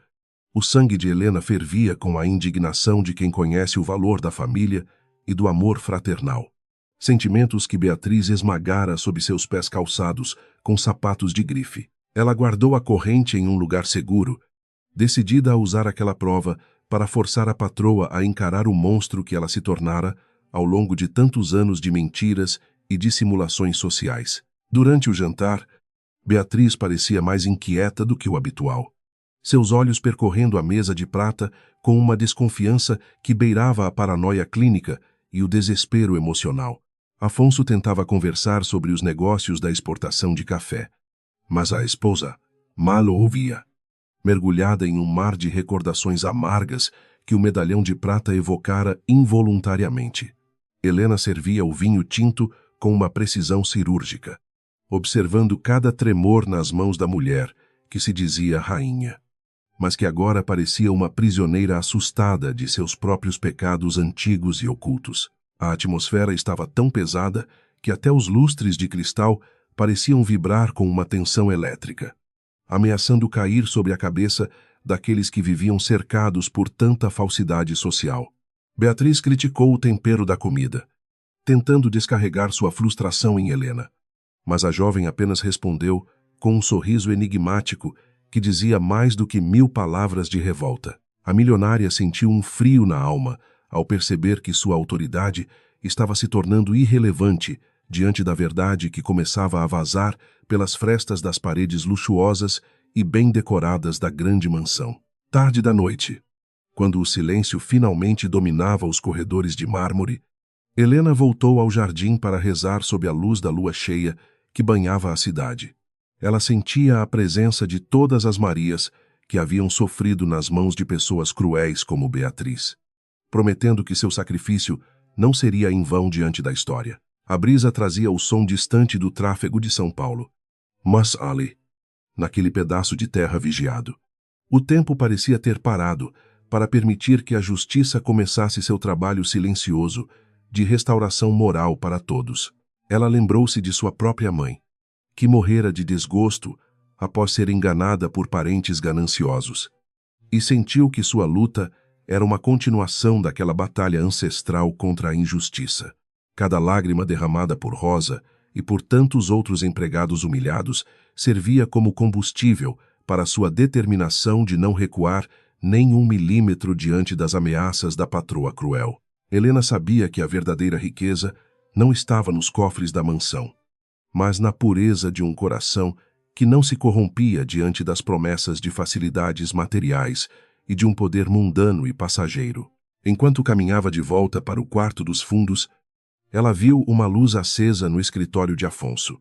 o sangue de Helena fervia com a indignação de quem conhece o valor da família e do amor fraternal. Sentimentos que Beatriz esmagara sob seus pés calçados com sapatos de grife. Ela guardou a corrente em um lugar seguro, decidida a usar aquela prova para forçar a patroa a encarar o monstro que ela se tornara ao longo de tantos anos de mentiras e dissimulações sociais. Durante o jantar, Beatriz parecia mais inquieta do que o habitual, seus olhos percorrendo a mesa de prata com uma desconfiança que beirava a paranoia clínica e o desespero emocional. Afonso tentava conversar sobre os negócios da exportação de café, mas a esposa mal o ouvia, mergulhada em um mar de recordações amargas que o medalhão de prata evocara involuntariamente. Helena servia o vinho tinto com uma precisão cirúrgica, observando cada tremor nas mãos da mulher, que se dizia rainha, mas que agora parecia uma prisioneira assustada de seus próprios pecados antigos e ocultos. A atmosfera estava tão pesada que até os lustres de cristal pareciam vibrar com uma tensão elétrica, ameaçando cair sobre a cabeça daqueles que viviam cercados por tanta falsidade social. Beatriz criticou o tempero da comida, tentando descarregar sua frustração em Helena, mas a jovem apenas respondeu com um sorriso enigmático que dizia mais do que 1000 palavras de revolta. A milionária sentiu um frio na alma ao perceber que sua autoridade estava se tornando irrelevante diante da verdade que começava a vazar pelas frestas das paredes luxuosas e bem decoradas da grande mansão. Tarde da noite, quando o silêncio finalmente dominava os corredores de mármore, Helena voltou ao jardim para rezar sob a luz da lua cheia que banhava a cidade. Ela sentia a presença de todas as Marias que haviam sofrido nas mãos de pessoas cruéis como Beatriz, prometendo que seu sacrifício não seria em vão diante da história. A brisa trazia o som distante do tráfego de São Paulo, mas ali, naquele pedaço de terra vigiado, o tempo parecia ter parado para permitir que a justiça começasse seu trabalho silencioso de restauração moral para todos. Ela lembrou-se de sua própria mãe, que morrera de desgosto após ser enganada por parentes gananciosos, e sentiu que sua luta era uma continuação daquela batalha ancestral contra a injustiça. Cada lágrima derramada por Rosa e por tantos outros empregados humilhados servia como combustível para sua determinação de não recuar nem 1 milímetro diante das ameaças da patroa cruel. Helena sabia que a verdadeira riqueza não estava nos cofres da mansão, mas na pureza de um coração que não se corrompia diante das promessas de facilidades materiais e de um poder mundano e passageiro. Enquanto caminhava de volta para o quarto dos fundos, ela viu uma luz acesa no escritório de Afonso,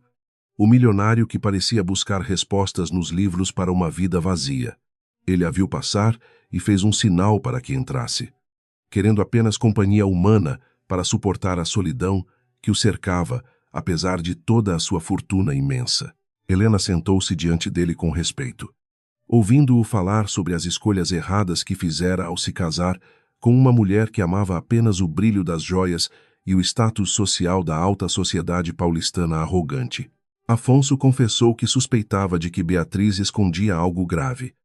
o milionário que parecia buscar respostas nos livros para uma vida vazia. Ele a viu passar e fez um sinal para que entrasse, querendo apenas companhia humana para suportar a solidão que o cercava, apesar de toda a sua fortuna imensa. Helena sentou-se diante dele com respeito, ouvindo-o falar sobre as escolhas erradas que fizera ao se casar com uma mulher que amava apenas o brilho das joias e o status social da alta sociedade paulistana arrogante. Afonso confessou que suspeitava de que Beatriz escondia algo grave,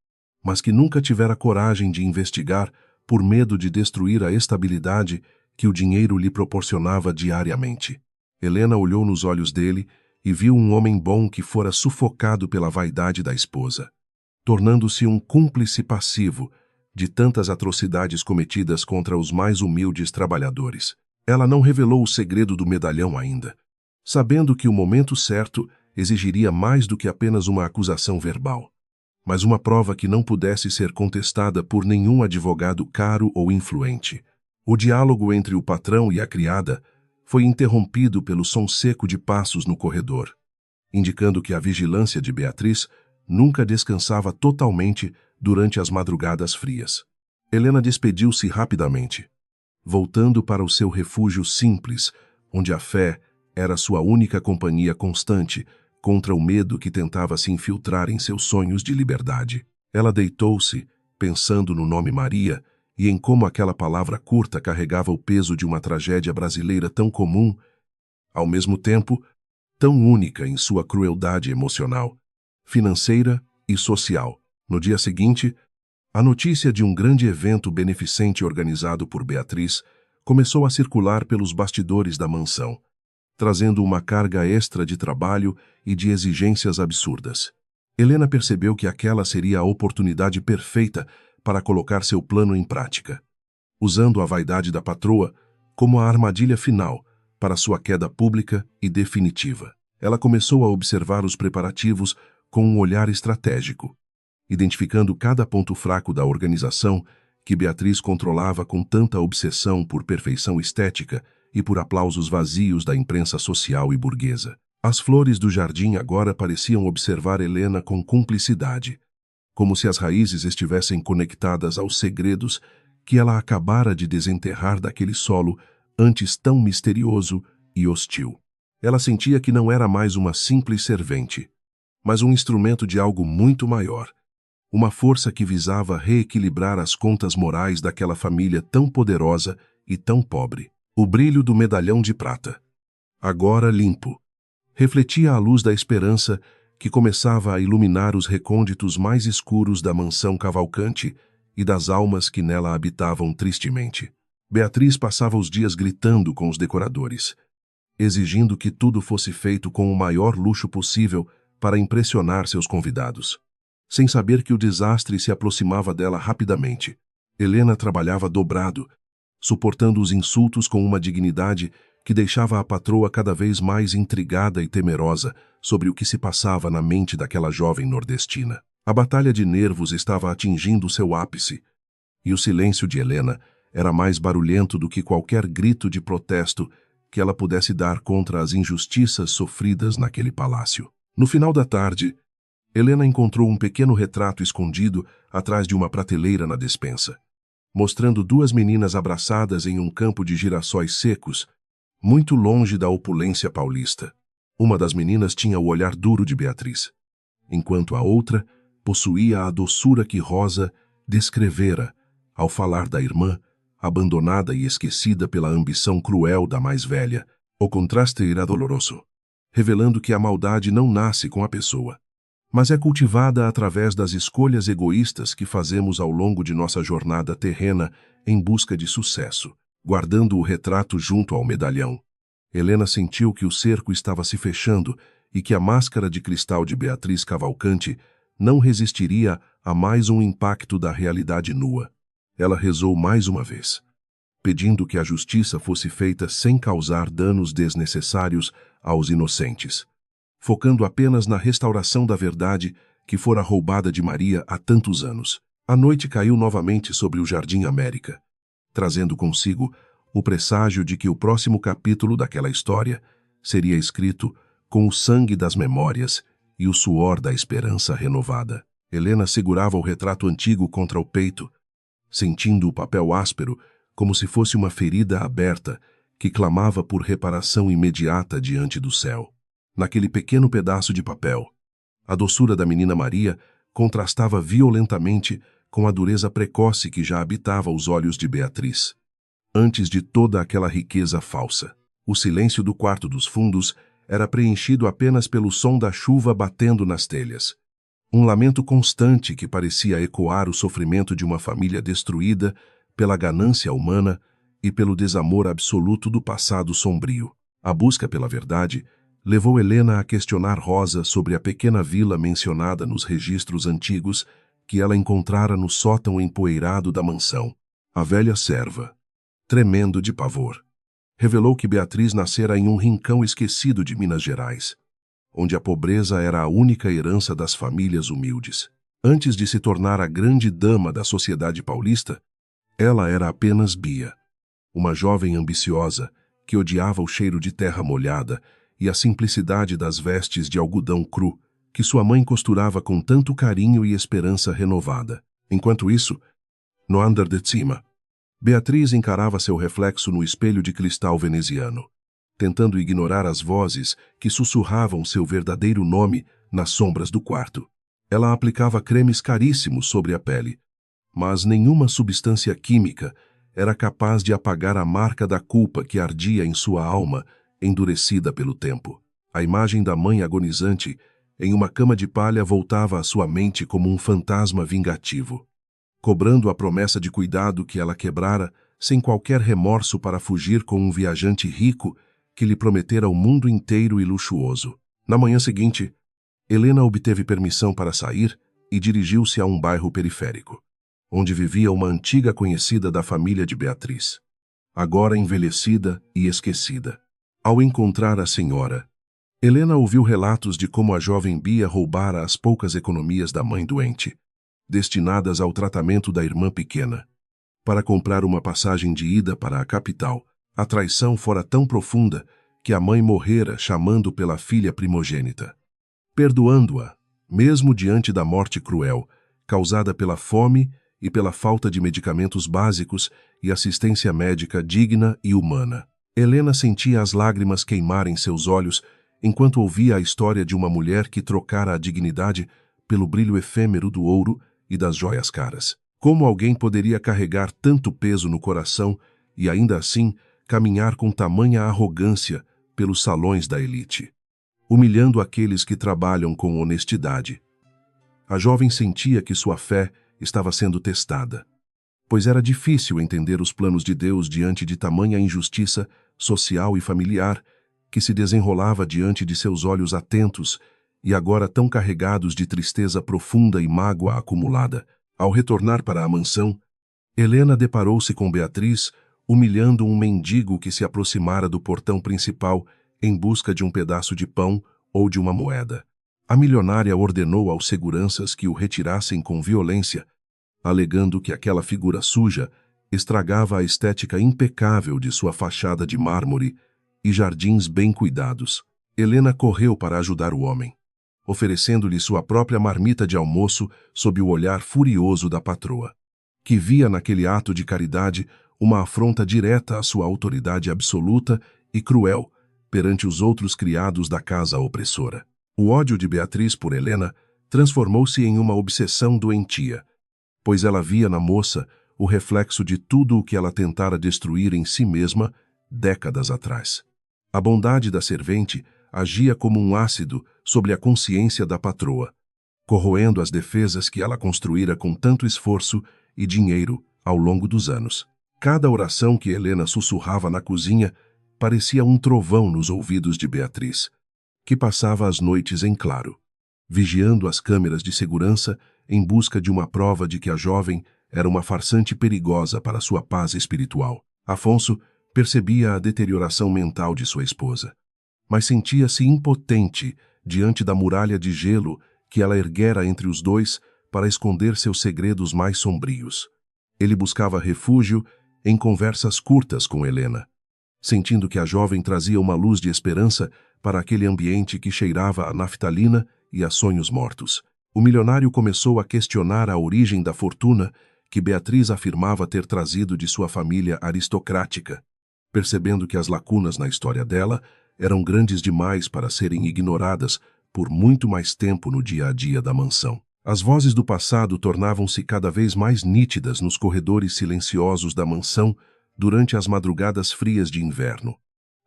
mas que nunca tivera coragem de investigar por medo de destruir a estabilidade que o dinheiro lhe proporcionava diariamente. Helena olhou nos olhos dele e viu um homem bom que fora sufocado pela vaidade da esposa, tornando-se um cúmplice passivo de tantas atrocidades cometidas contra os mais humildes trabalhadores. Ela não revelou o segredo do medalhão ainda, sabendo que o momento certo exigiria mais do que apenas uma acusação verbal, mas uma prova que não pudesse ser contestada por nenhum advogado caro ou influente. O diálogo entre o patrão e a criada foi interrompido pelo som seco de passos no corredor, indicando que a vigilância de Beatriz nunca descansava totalmente durante as madrugadas frias. Helena despediu-se rapidamente, voltando para o seu refúgio simples, onde a fé era sua única companhia constante contra o medo que tentava se infiltrar em seus sonhos de liberdade. Ela deitou-se, pensando no nome Maria e em como aquela palavra curta carregava o peso de uma tragédia brasileira tão comum, ao mesmo tempo tão única em sua crueldade emocional, financeira e social. No dia seguinte, a notícia de um grande evento beneficente organizado por Beatriz começou a circular pelos bastidores da mansão, trazendo uma carga extra de trabalho e de exigências absurdas. Helena percebeu que aquela seria a oportunidade perfeita para colocar seu plano em prática, usando a vaidade da patroa como a armadilha final para sua queda pública e definitiva. Ela começou a observar os preparativos com um olhar estratégico, identificando cada ponto fraco da organização que Beatriz controlava com tanta obsessão por perfeição estética e por aplausos vazios da imprensa social e burguesa. As flores do jardim agora pareciam observar Helena com cumplicidade, como se as raízes estivessem conectadas aos segredos que ela acabara de desenterrar daquele solo antes tão misterioso e hostil. Ela sentia que não era mais uma simples servente, mas um instrumento de algo muito maior, uma força que visava reequilibrar as contas morais daquela família tão poderosa e tão pobre. O brilho do medalhão de prata, agora limpo, refletia a luz da esperança que começava a iluminar os recônditos mais escuros da mansão Cavalcante e das almas que nela habitavam tristemente. Beatriz passava os dias gritando com os decoradores, exigindo que tudo fosse feito com o maior luxo possível para impressionar seus convidados, sem saber que o desastre se aproximava dela rapidamente. Helena trabalhava dobrado, suportando os insultos com uma dignidade que deixava a patroa cada vez mais intrigada e temerosa sobre o que se passava na mente daquela jovem nordestina. A batalha de nervos estava atingindo seu ápice, e o silêncio de Helena era mais barulhento do que qualquer grito de protesto que ela pudesse dar contra as injustiças sofridas naquele palácio. No final da tarde, Helena encontrou um pequeno retrato escondido atrás de uma prateleira na despensa, mostrando duas meninas abraçadas em um campo de girassóis secos, muito longe da opulência paulista. Uma das meninas tinha o olhar duro de Beatriz, enquanto a outra possuía a doçura que Rosa descrevera ao falar da irmã, abandonada e esquecida pela ambição cruel da mais velha. O contraste era doloroso, revelando que a maldade não nasce com a pessoa, mas é cultivada através das escolhas egoístas que fazemos ao longo de nossa jornada terrena em busca de sucesso. Guardando o retrato junto ao medalhão, Helena sentiu que o cerco estava se fechando e que a máscara de cristal de Beatriz Cavalcante não resistiria a mais um impacto da realidade nua. Ela rezou mais uma vez, pedindo que a justiça fosse feita sem causar danos desnecessários aos inocentes, focando apenas na restauração da verdade que fora roubada de Maria há tantos anos. A noite caiu novamente sobre o Jardim América, trazendo consigo o presságio de que o próximo capítulo daquela história seria escrito com o sangue das memórias e o suor da esperança renovada. Helena segurava o retrato antigo contra o peito, sentindo o papel áspero como se fosse uma ferida aberta que clamava por reparação imediata diante do céu. Naquele pequeno pedaço de papel, a doçura da menina Maria contrastava violentamente com a dureza precoce que já habitava os olhos de Beatriz, antes de toda aquela riqueza falsa. O silêncio do quarto dos fundos era preenchido apenas pelo som da chuva batendo nas telhas. Um lamento constante que parecia ecoar o sofrimento de uma família destruída pela ganância humana e pelo desamor absoluto do passado sombrio. A busca pela verdade levou Helena a questionar Rosa sobre a pequena vila mencionada nos registros antigos que ela encontrara no sótão empoeirado da mansão. A velha serva, tremendo de pavor, revelou que Beatriz nascera em um rincão esquecido de Minas Gerais, onde a pobreza era a única herança das famílias humildes. Antes de se tornar a grande dama da sociedade paulista, ela era apenas Bia, uma jovem ambiciosa que odiava o cheiro de terra molhada e a simplicidade das vestes de algodão cru que sua mãe costurava com tanto carinho e esperança renovada. Enquanto isso, no andar de cima, Beatriz encarava seu reflexo no espelho de cristal veneziano, tentando ignorar as vozes que sussurravam seu verdadeiro nome nas sombras do quarto. Ela aplicava cremes caríssimos sobre a pele, mas nenhuma substância química era capaz de apagar a marca da culpa que ardia em sua alma, endurecida pelo tempo. A imagem da mãe agonizante em uma cama de palha voltava à sua mente como um fantasma vingativo, cobrando a promessa de cuidado que ela quebrara sem qualquer remorso para fugir com um viajante rico que lhe prometera o mundo inteiro e luxuoso. Na manhã seguinte, Helena obteve permissão para sair e dirigiu-se a um bairro periférico, onde vivia uma antiga conhecida da família de Beatriz, agora envelhecida e esquecida. Ao encontrar a senhora, Helena ouviu relatos de como a jovem Bia roubara as poucas economias da mãe doente, destinadas ao tratamento da irmã pequena, para comprar uma passagem de ida para a capital. A traição fora tão profunda que a mãe morrera chamando pela filha primogênita, perdoando-a, mesmo diante da morte cruel, causada pela fome e pela falta de medicamentos básicos e assistência médica digna e humana. Helena sentia as lágrimas queimarem seus olhos enquanto ouvia a história de uma mulher que trocara a dignidade pelo brilho efêmero do ouro e das joias caras. Como alguém poderia carregar tanto peso no coração e ainda assim caminhar com tamanha arrogância pelos salões da elite, humilhando aqueles que trabalham com honestidade? A jovem sentia que sua fé estava sendo testada, pois era difícil entender os planos de Deus diante de tamanha injustiça social e familiar que se desenrolava diante de seus olhos atentos e agora tão carregados de tristeza profunda e mágoa acumulada. Ao retornar para a mansão, Helena deparou-se com Beatriz, humilhando um mendigo que se aproximara do portão principal em busca de um pedaço de pão ou de uma moeda. A milionária ordenou aos seguranças que o retirassem com violência, alegando que aquela figura suja estragava a estética impecável de sua fachada de mármore e jardins bem cuidados. Helena correu para ajudar o homem, oferecendo-lhe sua própria marmita de almoço sob o olhar furioso da patroa, que via naquele ato de caridade uma afronta direta à sua autoridade absoluta e cruel perante os outros criados da casa opressora. O ódio de Beatriz por Helena transformou-se em uma obsessão doentia, pois ela via na moça o reflexo de tudo o que ela tentara destruir em si mesma décadas atrás. A bondade da servente agia como um ácido sobre a consciência da patroa, corroendo as defesas que ela construíra com tanto esforço e dinheiro ao longo dos anos. Cada oração que Helena sussurrava na cozinha parecia um trovão nos ouvidos de Beatriz, que passava as noites em claro, vigiando as câmeras de segurança em busca de uma prova de que a jovem era uma farsante perigosa para sua paz espiritual. Afonso percebia a deterioração mental de sua esposa, mas sentia-se impotente diante da muralha de gelo que ela erguera entre os dois para esconder seus segredos mais sombrios. Ele buscava refúgio em conversas curtas com Helena, sentindo que a jovem trazia uma luz de esperança para aquele ambiente que cheirava a naftalina e a sonhos mortos. O milionário começou a questionar a origem da fortuna que Beatriz afirmava ter trazido de sua família aristocrática, percebendo que as lacunas na história dela eram grandes demais para serem ignoradas por muito mais tempo no dia a dia da mansão. As vozes do passado tornavam-se cada vez mais nítidas nos corredores silenciosos da mansão durante as madrugadas frias de inverno,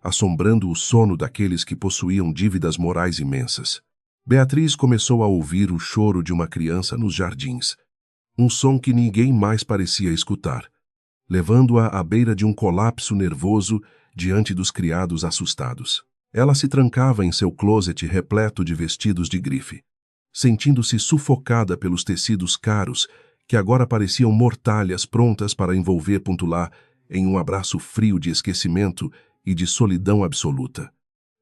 assombrando o sono daqueles que possuíam dívidas morais imensas. Beatriz começou a ouvir o choro de uma criança nos jardins, um som que ninguém mais parecia escutar, levando-a à beira de um colapso nervoso diante dos criados assustados. Ela se trancava em seu closet repleto de vestidos de grife, sentindo-se sufocada pelos tecidos caros que agora pareciam mortalhas prontas para envolver Puntulá em um abraço frio de esquecimento e de solidão absoluta,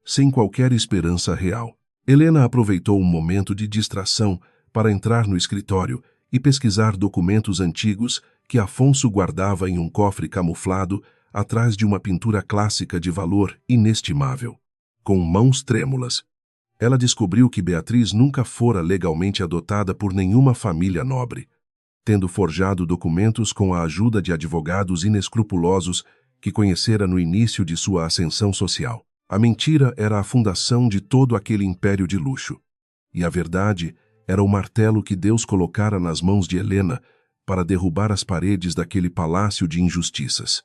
sem qualquer esperança real. Helena aproveitou um momento de distração para entrar no escritório e pesquisar documentos antigos que Afonso guardava em um cofre camuflado atrás de uma pintura clássica de valor inestimável. Com mãos trêmulas, ela descobriu que Beatriz nunca fora legalmente adotada por nenhuma família nobre, tendo forjado documentos com a ajuda de advogados inescrupulosos que conhecera no início de sua ascensão social. A mentira era a fundação de todo aquele império de luxo, e a verdade era o martelo que Deus colocara nas mãos de Helena para derrubar as paredes daquele palácio de injustiças.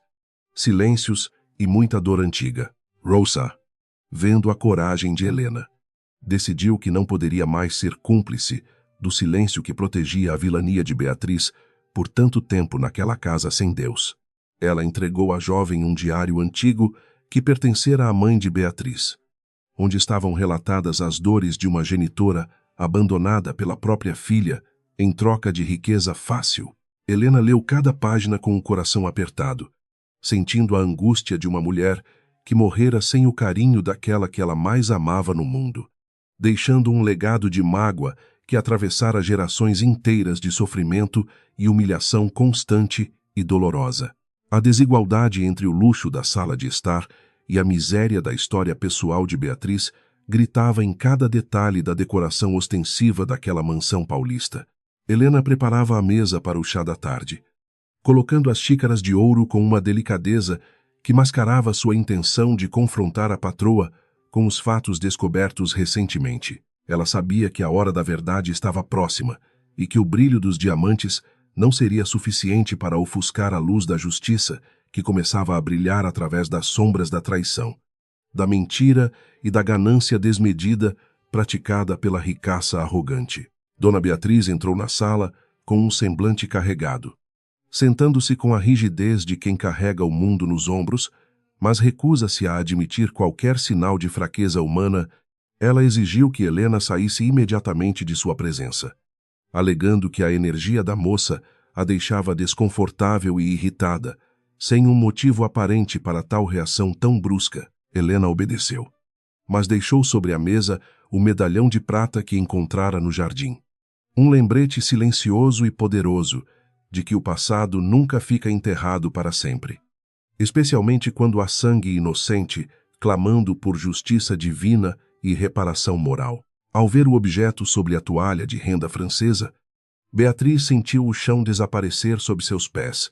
Silêncios e muita dor antiga. Rosa, vendo a coragem de Helena, decidiu que não poderia mais ser cúmplice do silêncio que protegia a vilania de Beatriz por tanto tempo naquela casa sem Deus. Ela entregou à jovem um diário antigo que pertencera à mãe de Beatriz, onde estavam relatadas as dores de uma genitora abandonada pela própria filha em troca de riqueza fácil. Helena leu cada página com o coração apertado, sentindo a angústia de uma mulher que morrera sem o carinho daquela que ela mais amava no mundo, deixando um legado de mágoa que atravessara gerações inteiras de sofrimento e humilhação constante e dolorosa. A desigualdade entre o luxo da sala de estar e a miséria da história pessoal de Beatriz gritava em cada detalhe da decoração ostensiva daquela mansão paulista. Helena preparava a mesa para o chá da tarde, colocando as xícaras de ouro com uma delicadeza que mascarava sua intenção de confrontar a patroa com os fatos descobertos recentemente. Ela sabia que a hora da verdade estava próxima e que o brilho dos diamantes não seria suficiente para ofuscar a luz da justiça que começava a brilhar através das sombras da traição, da mentira e da ganância desmedida praticada pela ricaça arrogante. Dona Beatriz entrou na sala com um semblante carregado, sentando-se com a rigidez de quem carrega o mundo nos ombros, mas recusa-se a admitir qualquer sinal de fraqueza humana. Ela exigiu que Helena saísse imediatamente de sua presença, alegando que a energia da moça a deixava desconfortável e irritada, sem um motivo aparente para tal reação tão brusca. Helena obedeceu, mas deixou sobre a mesa o medalhão de prata que encontrara no jardim. Um lembrete silencioso e poderoso de que o passado nunca fica enterrado para sempre, especialmente quando há sangue inocente clamando por justiça divina e reparação moral. Ao ver o objeto sobre a toalha de renda francesa, Beatriz sentiu o chão desaparecer sob seus pés,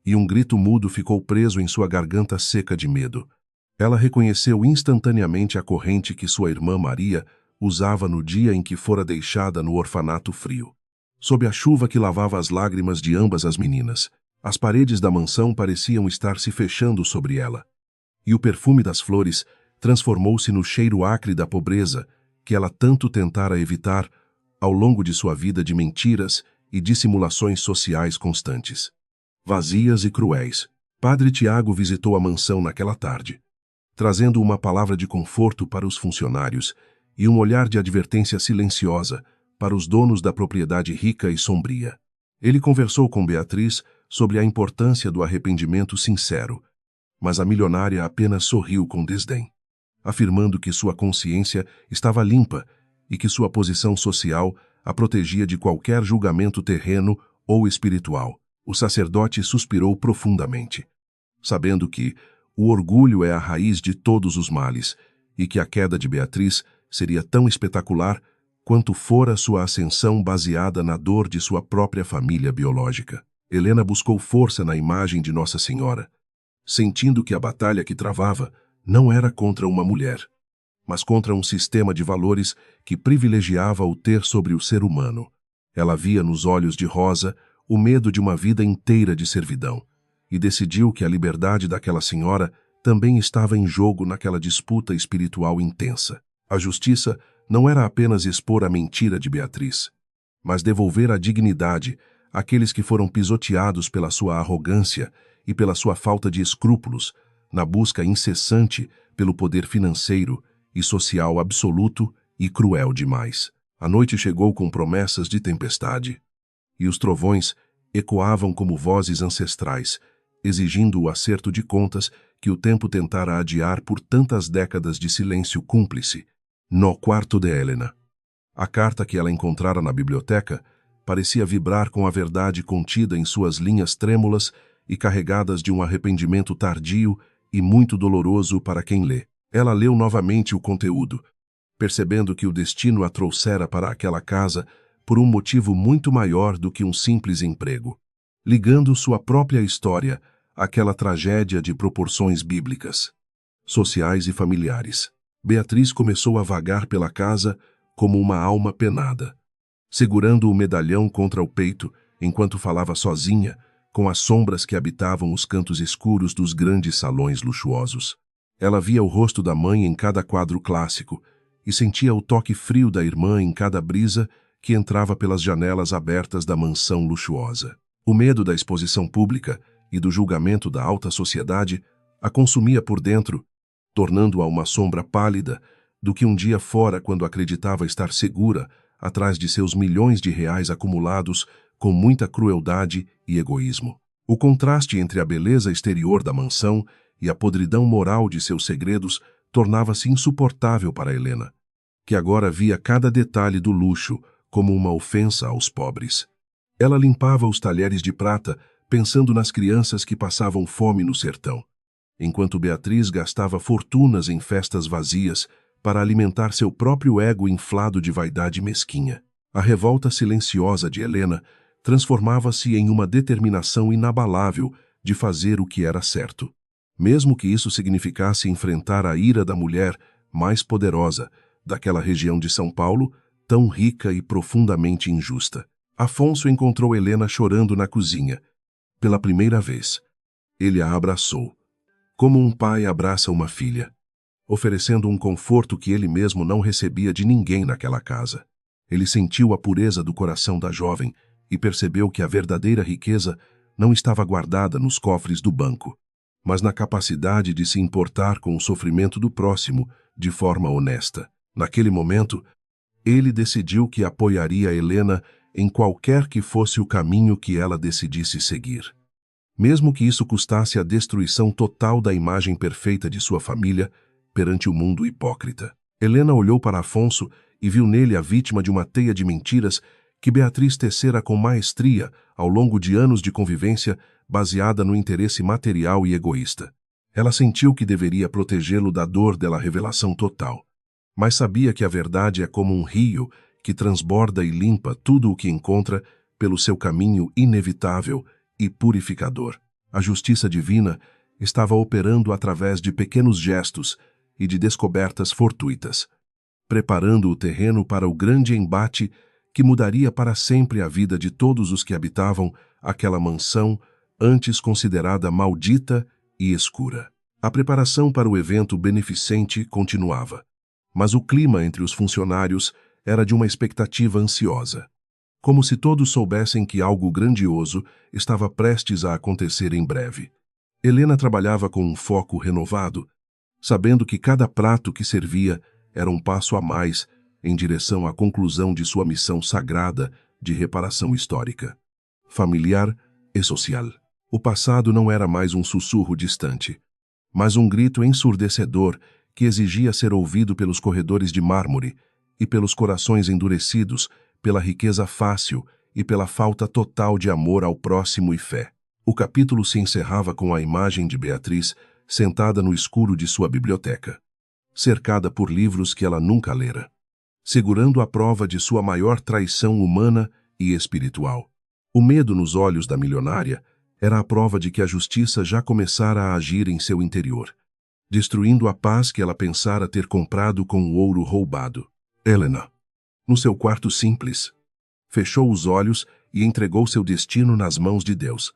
e um grito mudo ficou preso em sua garganta seca de medo. Ela reconheceu instantaneamente a corrente que sua irmã Maria usava no dia em que fora deixada no orfanato frio. Sob a chuva que lavava as lágrimas de ambas as meninas, as paredes da mansão pareciam estar se fechando sobre ela, e o perfume das flores transformou-se no cheiro acre da pobreza que ela tanto tentara evitar ao longo de sua vida de mentiras e dissimulações sociais constantes. Vazias e cruéis. Padre Tiago visitou a mansão naquela tarde, trazendo uma palavra de conforto para os funcionários e um olhar de advertência silenciosa para os donos da propriedade rica e sombria. Ele conversou com Beatriz sobre a importância do arrependimento sincero, mas a milionária apenas sorriu com desdém, afirmando que sua consciência estava limpa e que sua posição social a protegia de qualquer julgamento terreno ou espiritual. O sacerdote suspirou profundamente, sabendo que o orgulho é a raiz de todos os males e que a queda de Beatriz seria tão espetacular quanto fora sua ascensão baseada na dor de sua própria família biológica. Helena buscou força na imagem de Nossa Senhora, sentindo que a batalha que travava não era contra uma mulher, mas contra um sistema de valores que privilegiava o ter sobre o ser humano. Ela via nos olhos de Rosa o medo de uma vida inteira de servidão, e decidiu que a liberdade daquela senhora também estava em jogo naquela disputa espiritual intensa. A justiça não era apenas expor a mentira de Beatriz, mas devolver a dignidade àqueles que foram pisoteados pela sua arrogância e pela sua falta de escrúpulos, na busca incessante pelo poder financeiro e social absoluto e cruel demais. A noite chegou com promessas de tempestade, e os trovões ecoavam como vozes ancestrais, exigindo o acerto de contas que o tempo tentara adiar por tantas décadas de silêncio cúmplice. No quarto de Helena. A carta que ela encontrara na biblioteca parecia vibrar com a verdade contida em suas linhas trêmulas e carregadas de um arrependimento tardio e muito doloroso para quem lê. Ela leu novamente o conteúdo, percebendo que o destino a trouxera para aquela casa por um motivo muito maior do que um simples emprego, ligando sua própria história àquela tragédia de proporções bíblicas, sociais e familiares. Beatriz começou a vagar pela casa como uma alma penada, segurando o medalhão contra o peito enquanto falava sozinha com as sombras que habitavam os cantos escuros dos grandes salões luxuosos. Ela via o rosto da mãe em cada quadro clássico e sentia o toque frio da irmã em cada brisa que entrava pelas janelas abertas da mansão luxuosa. O medo da exposição pública e do julgamento da alta sociedade a consumia por dentro, tornando-a uma sombra pálida do que um dia fora quando acreditava estar segura atrás de seus milhões de reais acumulados com muita crueldade e egoísmo. O contraste entre a beleza exterior da mansão e a podridão moral de seus segredos tornava-se insuportável para Helena, que agora via cada detalhe do luxo como uma ofensa aos pobres. Ela limpava os talheres de prata pensando nas crianças que passavam fome no sertão, enquanto Beatriz gastava fortunas em festas vazias para alimentar seu próprio ego inflado de vaidade mesquinha. A revolta silenciosa de Helena transformava-se em uma determinação inabalável de fazer o que era certo, mesmo que isso significasse enfrentar a ira da mulher mais poderosa daquela região de São Paulo, tão rica e profundamente injusta. Afonso encontrou Helena chorando na cozinha. Pela primeira vez, ele a abraçou, como um pai abraça uma filha, oferecendo um conforto que ele mesmo não recebia de ninguém naquela casa. Ele sentiu a pureza do coração da jovem e percebeu que a verdadeira riqueza não estava guardada nos cofres do banco, mas na capacidade de se importar com o sofrimento do próximo de forma honesta. Naquele momento, ele decidiu que apoiaria Helena em qualquer que fosse o caminho que ela decidisse seguir, mesmo que isso custasse a destruição total da imagem perfeita de sua família perante o mundo hipócrita. Helena olhou para Afonso e viu nele a vítima de uma teia de mentiras que Beatriz tecera com maestria ao longo de anos de convivência baseada no interesse material e egoísta. Ela sentiu que deveria protegê-lo da dor dela revelação total, mas sabia que a verdade é como um rio que transborda e limpa tudo o que encontra pelo seu caminho inevitável e purificador. A justiça divina estava operando através de pequenos gestos e de descobertas fortuitas, preparando o terreno para o grande embate que mudaria para sempre a vida de todos os que habitavam aquela mansão antes considerada maldita e escura. A preparação para o evento beneficente continuava, mas o clima entre os funcionários era de uma expectativa ansiosa, como se todos soubessem que algo grandioso estava prestes a acontecer em breve. Helena trabalhava com um foco renovado, sabendo que cada prato que servia era um passo a mais em direção à conclusão de sua missão sagrada de reparação histórica, familiar e social. O passado não era mais um sussurro distante, mas um grito ensurdecedor que exigia ser ouvido pelos corredores de mármore e pelos corações endurecidos pela riqueza fácil e pela falta total de amor ao próximo e fé. O capítulo se encerrava com a imagem de Beatriz sentada no escuro de sua biblioteca, cercada por livros que ela nunca lera, segurando a prova de sua maior traição humana e espiritual. O medo nos olhos da milionária era a prova de que a justiça já começara a agir em seu interior, destruindo a paz que ela pensara ter comprado com o ouro roubado. Helena, no seu quarto simples, fechou os olhos e entregou seu destino nas mãos de Deus,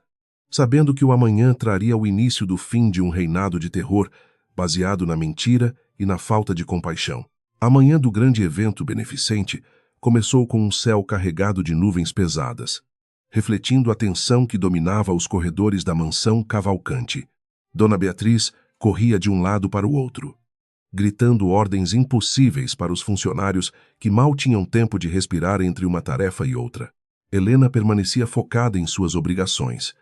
sabendo que o amanhã traria o início do fim de um reinado de terror baseado na mentira e na falta de compaixão. A manhã do grande evento beneficente começou com um céu carregado de nuvens pesadas, refletindo a tensão que dominava os corredores da mansão Cavalcante. Dona Beatriz corria de um lado para o outro, gritando ordens impossíveis para os funcionários que mal tinham tempo de respirar entre uma tarefa e outra. Helena permanecia focada em suas obrigações,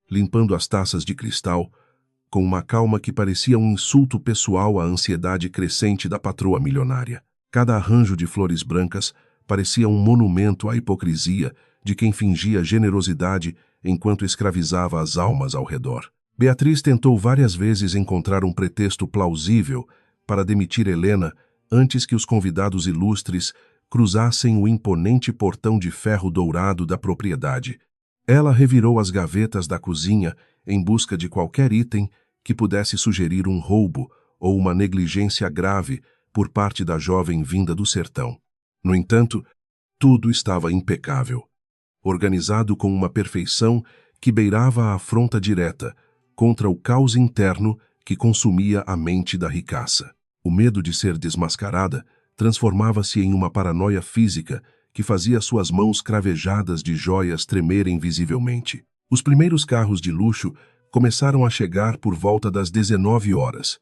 limpando as taças de cristal, com uma calma que parecia um insulto pessoal à ansiedade crescente da patroa milionária. Cada arranjo de flores brancas parecia um monumento à hipocrisia de quem fingia generosidade enquanto escravizava as almas ao redor. Beatriz tentou várias vezes encontrar um pretexto plausível para demitir Helena antes que os convidados ilustres cruzassem o imponente portão de ferro dourado da propriedade. Ela revirou as gavetas da cozinha em busca de qualquer item que pudesse sugerir um roubo ou uma negligência grave por parte da jovem vinda do sertão. No entanto, tudo estava impecável, organizado com uma perfeição que beirava a afronta direta contra o caos interno que consumia a mente da ricaça. O medo de ser desmascarada transformava-se em uma paranoia física que fazia suas mãos cravejadas de joias tremerem visivelmente. Os primeiros carros de luxo começaram a chegar por volta das 19 horas,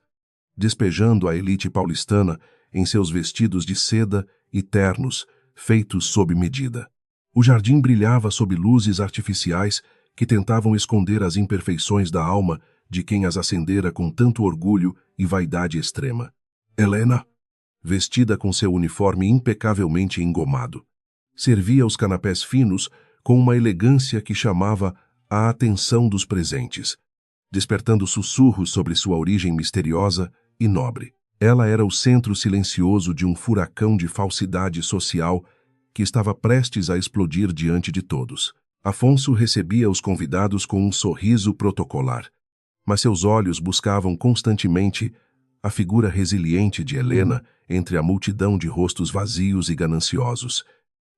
despejando a elite paulistana em seus vestidos de seda e ternos, feitos sob medida. O jardim brilhava sob luzes artificiais que tentavam esconder as imperfeições da alma de quem as acendera com tanto orgulho e vaidade extrema. Helena, vestida com seu uniforme impecavelmente engomado, servia os canapés finos com uma elegância que chamava a atenção dos presentes, despertando sussurros sobre sua origem misteriosa e nobre. Ela era o centro silencioso de um furacão de falsidade social que estava prestes a explodir diante de todos. Afonso recebia os convidados com um sorriso protocolar, mas seus olhos buscavam constantemente a figura resiliente de Helena entre a multidão de rostos vazios e gananciosos.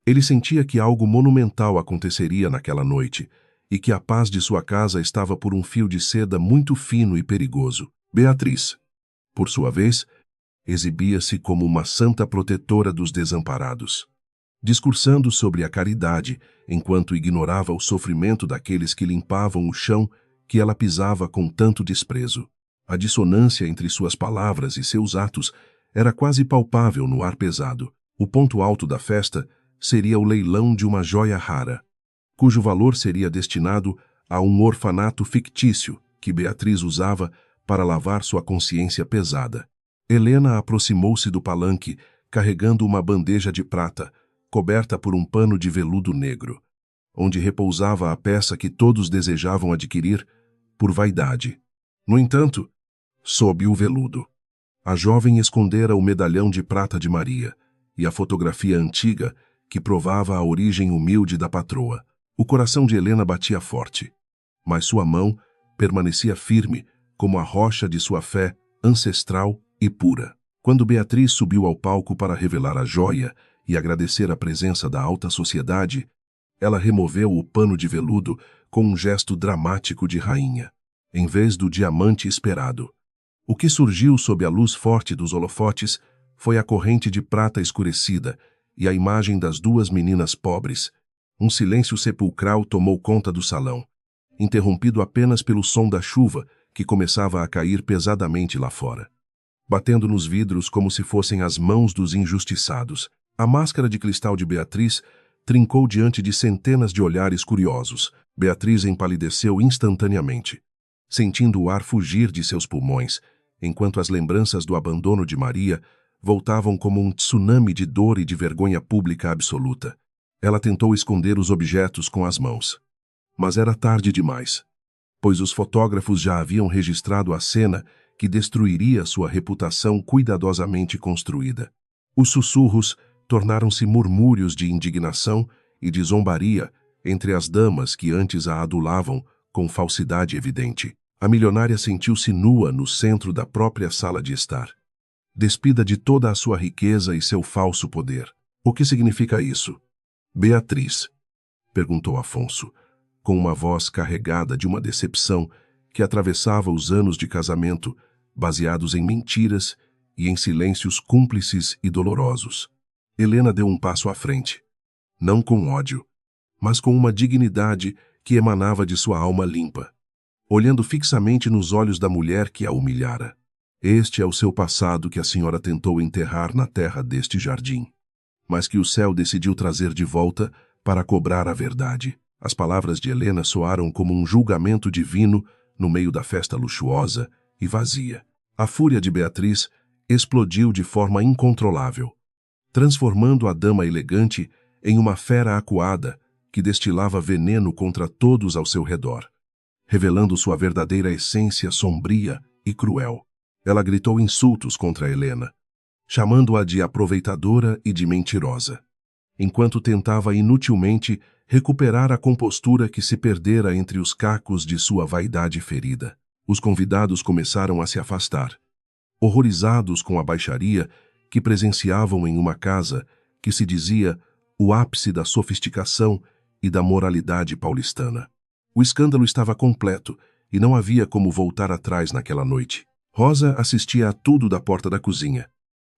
Ele sentia que algo monumental aconteceria naquela noite e que a paz de sua casa estava por um fio de seda muito fino e perigoso. Beatriz, por sua vez, exibia-se como uma santa protetora dos desamparados, discursando sobre a caridade enquanto ignorava o sofrimento daqueles que limpavam o chão que ela pisava com tanto desprezo. A dissonância entre suas palavras e seus atos era quase palpável no ar pesado. O ponto alto da festa seria o leilão de uma joia rara, cujo valor seria destinado a um orfanato fictício que Beatriz usava para lavar sua consciência pesada. Helena aproximou-se do palanque, carregando uma bandeja de prata, coberta por um pano de veludo negro, onde repousava a peça que todos desejavam adquirir por vaidade. No entanto, sob o veludo, a jovem escondera o medalhão de prata de Maria e a fotografia antiga que provava a origem humilde da patroa. O coração de Helena batia forte, mas sua mão permanecia firme como a rocha de sua fé ancestral e pura. Quando Beatriz subiu ao palco para revelar a joia e agradecer a presença da alta sociedade, ela removeu o pano de veludo com um gesto dramático de rainha, em vez do diamante esperado. O que surgiu sob a luz forte dos holofotes foi a corrente de prata escurecida e a imagem das duas meninas pobres. Um silêncio sepulcral tomou conta do salão, interrompido apenas pelo som da chuva que começava a cair pesadamente lá fora, batendo nos vidros como se fossem as mãos dos injustiçados. A máscara de cristal de Beatriz trincou diante de centenas de olhares curiosos. Beatriz empalideceu instantaneamente, sentindo o ar fugir de seus pulmões, enquanto as lembranças do abandono de Maria voltavam como um tsunami de dor e de vergonha pública absoluta. Ela tentou esconder os objetos com as mãos, mas era tarde demais, pois os fotógrafos já haviam registrado a cena que destruiria sua reputação cuidadosamente construída. Os sussurros tornaram-se murmúrios de indignação e de zombaria entre as damas que antes a adulavam com falsidade evidente. A milionária sentiu-se nua no centro da própria sala de estar, despida de toda a sua riqueza e seu falso poder. O que significa isso? Beatriz, perguntou Afonso, com uma voz carregada de uma decepção que atravessava os anos de casamento, baseados em mentiras e em silêncios cúmplices e dolorosos. Helena deu um passo à frente, não com ódio, mas com uma dignidade que emanava de sua alma limpa, olhando fixamente nos olhos da mulher que a humilhara. Este é o seu passado que a senhora tentou enterrar na terra deste jardim, mas que o céu decidiu trazer de volta para cobrar a verdade. As palavras de Helena soaram como um julgamento divino no meio da festa luxuosa e vazia. A fúria de Beatriz explodiu de forma incontrolável, transformando a dama elegante em uma fera acuada que destilava veneno contra todos ao seu redor, revelando sua verdadeira essência sombria e cruel. Ela gritou insultos contra Helena, chamando-a de aproveitadora e de mentirosa, enquanto tentava inutilmente recuperar a compostura que se perdera entre os cacos de sua vaidade ferida. Os convidados começaram a se afastar, horrorizados com a baixaria que presenciavam em uma casa que se dizia o ápice da sofisticação e da moralidade paulistana. O escândalo estava completo e não havia como voltar atrás naquela noite. Rosa assistia a tudo da porta da cozinha,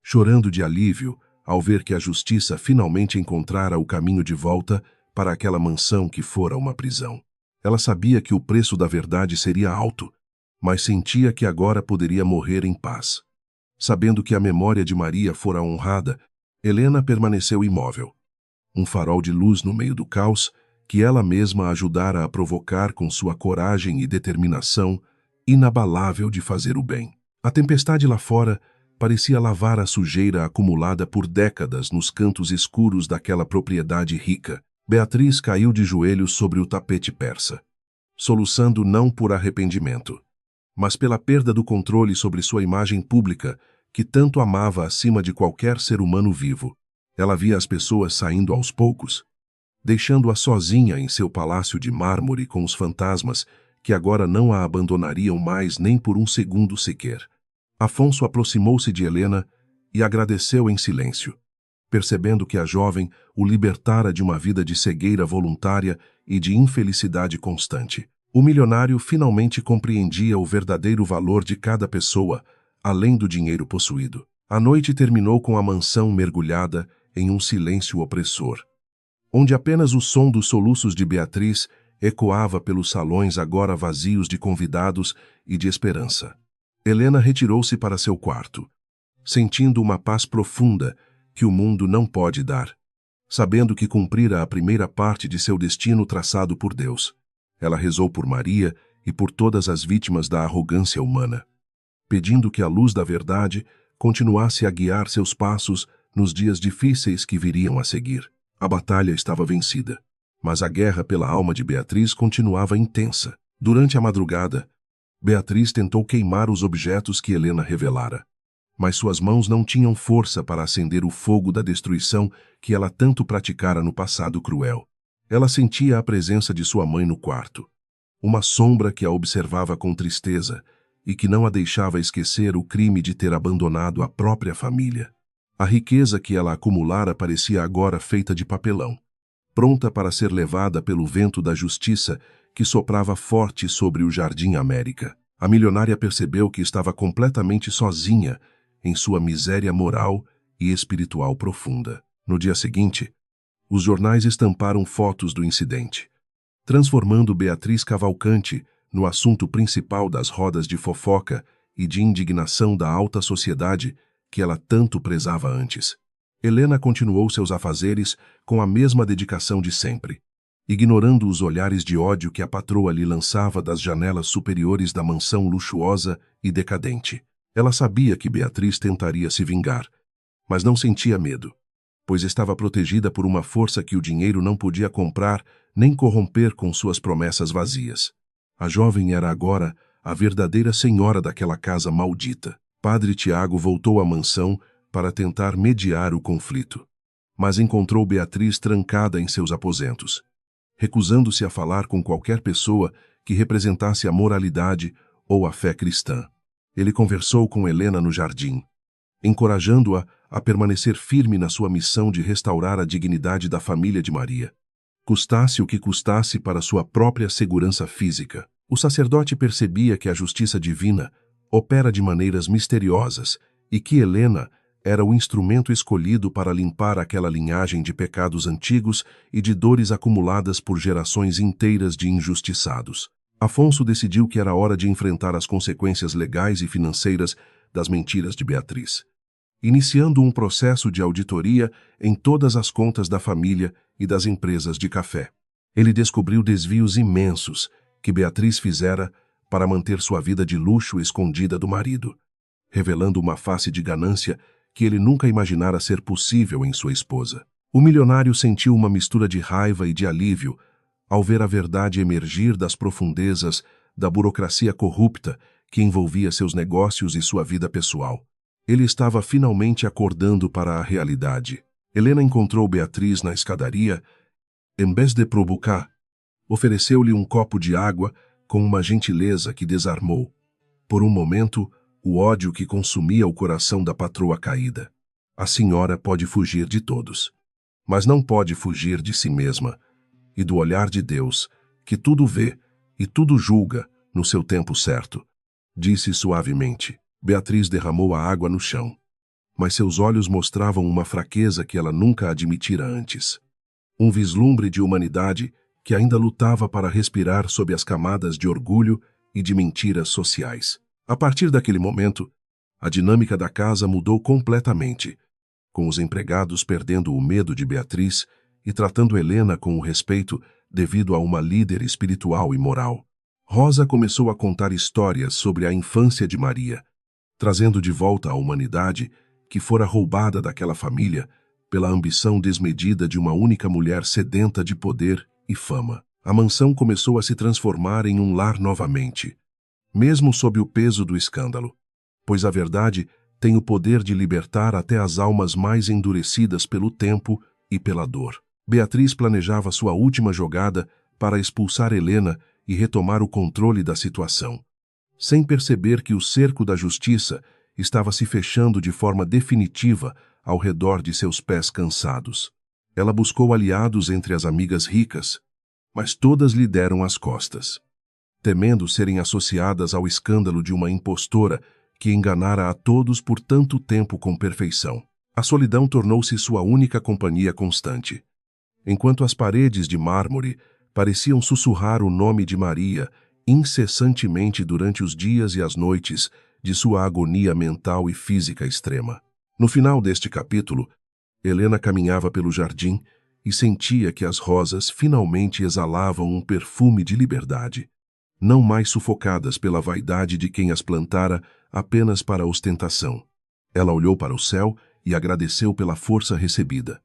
chorando de alívio ao ver que a justiça finalmente encontrara o caminho de volta para aquela mansão que fora uma prisão. Ela sabia que o preço da verdade seria alto, mas sentia que agora poderia morrer em paz. Sabendo que a memória de Maria fora honrada, Helena permaneceu imóvel, um farol de luz no meio do caos que ela mesma ajudara a provocar com sua coragem e determinação inabalável de fazer o bem. A tempestade lá fora parecia lavar a sujeira acumulada por décadas nos cantos escuros daquela propriedade rica. Beatriz caiu de joelhos sobre o tapete persa, soluçando não por arrependimento, mas pela perda do controle sobre sua imagem pública, que tanto amava acima de qualquer ser humano vivo. Ela via as pessoas saindo aos poucos, deixando-a sozinha em seu palácio de mármore com os fantasmas que agora não a abandonariam mais nem por um segundo sequer. Afonso aproximou-se de Helena e agradeceu em silêncio, percebendo que a jovem o libertara de uma vida de cegueira voluntária e de infelicidade constante. O milionário finalmente compreendia o verdadeiro valor de cada pessoa, além do dinheiro possuído. A noite terminou com a mansão mergulhada em um silêncio opressor, onde apenas o som dos soluços de Beatriz ecoava pelos salões agora vazios de convidados e de esperança. Helena retirou-se para seu quarto, sentindo uma paz profunda que o mundo não pode dar, sabendo que cumprira a primeira parte de seu destino traçado por Deus. Ela rezou por Maria e por todas as vítimas da arrogância humana, pedindo que a luz da verdade continuasse a guiar seus passos nos dias difíceis que viriam a seguir. A batalha estava vencida, mas a guerra pela alma de Beatriz continuava intensa. Durante a madrugada, Beatriz tentou queimar os objetos que Helena revelara, mas suas mãos não tinham força para acender o fogo da destruição que ela tanto praticara no passado cruel. Ela sentia a presença de sua mãe no quarto, uma sombra que a observava com tristeza e que não a deixava esquecer o crime de ter abandonado a própria família. A riqueza que ela acumulara parecia agora feita de papelão, pronta para ser levada pelo vento da justiça que soprava forte sobre o Jardim América. A milionária percebeu que estava completamente sozinha em sua miséria moral e espiritual profunda. No dia seguinte, os jornais estamparam fotos do incidente, transformando Beatriz Cavalcante no assunto principal das rodas de fofoca e de indignação da alta sociedade que ela tanto prezava antes. Helena continuou seus afazeres com a mesma dedicação de sempre, ignorando os olhares de ódio que a patroa lhe lançava das janelas superiores da mansão luxuosa e decadente. Ela sabia que Beatriz tentaria se vingar, mas não sentia medo, pois estava protegida por uma força que o dinheiro não podia comprar nem corromper com suas promessas vazias. A jovem era agora a verdadeira senhora daquela casa maldita. Padre Tiago voltou à mansão para tentar mediar o conflito, mas encontrou Beatriz trancada em seus aposentos, recusando-se a falar com qualquer pessoa que representasse a moralidade ou a fé cristã. Ele conversou com Helena no jardim, encorajando-a a permanecer firme na sua missão de restaurar a dignidade da família de Maria. custasse o que custasse para sua própria segurança física. O sacerdote percebia que a justiça divina opera de maneiras misteriosas e que Helena era o instrumento escolhido para limpar aquela linhagem de pecados antigos e de dores acumuladas por gerações inteiras de injustiçados. Afonso decidiu que era hora de enfrentar as consequências legais e financeiras das mentiras de Beatriz, iniciando um processo de auditoria em todas as contas da família e das empresas de café. Ele descobriu desvios imensos que Beatriz fizera para manter sua vida de luxo escondida do marido, revelando uma face de ganância que ele nunca imaginara ser possível em sua esposa. O milionário sentiu uma mistura de raiva e de alívio ao ver a verdade emergir das profundezas da burocracia corrupta que envolvia seus negócios e sua vida pessoal. Ele estava finalmente acordando para a realidade. Helena encontrou Beatriz na escadaria. Em vez de provocar, ofereceu-lhe um copo de água com uma gentileza que desarmou, por um momento, o ódio que consumia o coração da patroa caída. A senhora pode fugir de todos, mas não pode fugir de si mesma e do olhar de Deus, que tudo vê e tudo julga no seu tempo certo, disse suavemente. Beatriz derramou a água no chão, mas seus olhos mostravam uma fraqueza que ela nunca admitira antes. Um vislumbre de humanidade que ainda lutava para respirar sob as camadas de orgulho e de mentiras sociais. A partir daquele momento, a dinâmica da casa mudou completamente, com os empregados perdendo o medo de Beatriz e tratando Helena com o respeito devido a uma líder espiritual e moral. Rosa começou a contar histórias sobre a infância de Maria, trazendo de volta a humanidade que fora roubada daquela família pela ambição desmedida de uma única mulher sedenta de poder e fama. A mansão começou a se transformar em um lar novamente, mesmo sob o peso do escândalo, pois a verdade tem o poder de libertar até as almas mais endurecidas pelo tempo e pela dor. Beatriz planejava sua última jogada para expulsar Helena e retomar o controle da situação, sem perceber que o cerco da justiça estava se fechando de forma definitiva ao redor de seus pés cansados. Ela buscou aliados entre as amigas ricas, mas todas lhe deram as costas, temendo serem associadas ao escândalo de uma impostora que enganara a todos por tanto tempo com perfeição. A solidão tornou-se sua única companhia constante, enquanto as paredes de mármore pareciam sussurrar o nome de Maria incessantemente durante os dias e as noites de sua agonia mental e física extrema. No final deste capítulo, Helena caminhava pelo jardim e sentia que as rosas finalmente exalavam um perfume de liberdade, não mais sufocadas pela vaidade de quem as plantara apenas para ostentação. Ela olhou para o céu e agradeceu pela força recebida,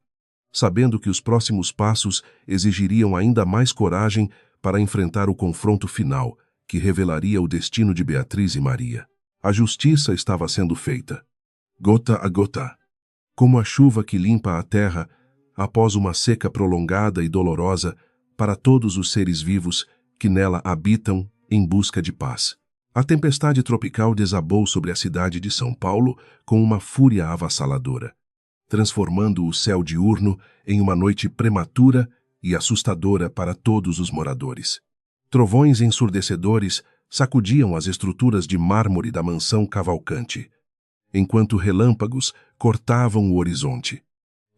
sabendo que os próximos passos exigiriam ainda mais coragem para enfrentar o confronto final, que revelaria o destino de Beatriz e Maria. A justiça estava sendo feita, gota a gota, como a chuva que limpa a terra após uma seca prolongada e dolorosa para todos os seres vivos que nela habitam em busca de paz. A tempestade tropical desabou sobre a cidade de São Paulo com uma fúria avassaladora, transformando o céu diurno em uma noite prematura e assustadora para todos os moradores. Trovões ensurdecedores sacudiam as estruturas de mármore da mansão Cavalcante, enquanto relâmpagos cortavam o horizonte,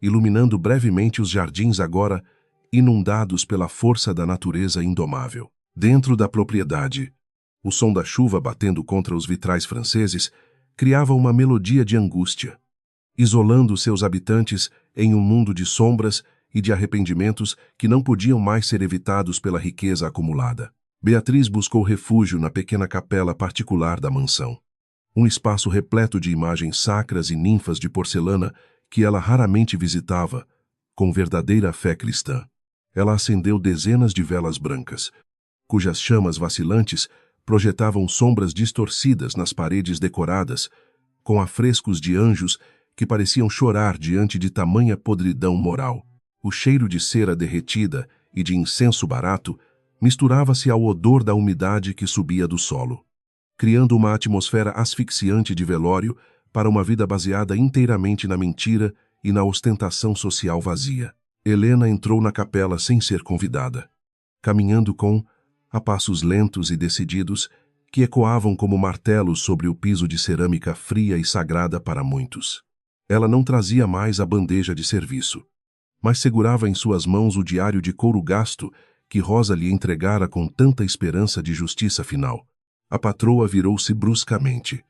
iluminando brevemente os jardins agora inundados pela força da natureza indomável. Dentro da propriedade, o som da chuva batendo contra os vitrais franceses criava uma melodia de angústia, isolando seus habitantes em um mundo de sombras e de arrependimentos que não podiam mais ser evitados pela riqueza acumulada. Beatriz buscou refúgio na pequena capela particular da mansão, um espaço repleto de imagens sacras e ninfas de porcelana que ela raramente visitava, com verdadeira fé cristã. Ela acendeu dezenas de velas brancas, cujas chamas vacilantes projetavam sombras distorcidas nas paredes decoradas, com afrescos de anjos que pareciam chorar diante de tamanha podridão moral. O cheiro de cera derretida e de incenso barato misturava-se ao odor da umidade que subia do solo, criando uma atmosfera asfixiante de velório para uma vida baseada inteiramente na mentira e na ostentação social vazia. Helena entrou na capela sem ser convidada, caminhando a passos lentos e decididos, que ecoavam como martelos sobre o piso de cerâmica fria e sagrada para muitos. Ela não trazia mais a bandeja de serviço, mas segurava em suas mãos o diário de couro gasto que Rosa lhe entregara com tanta esperança de justiça final. A patroa virou-se bruscamente,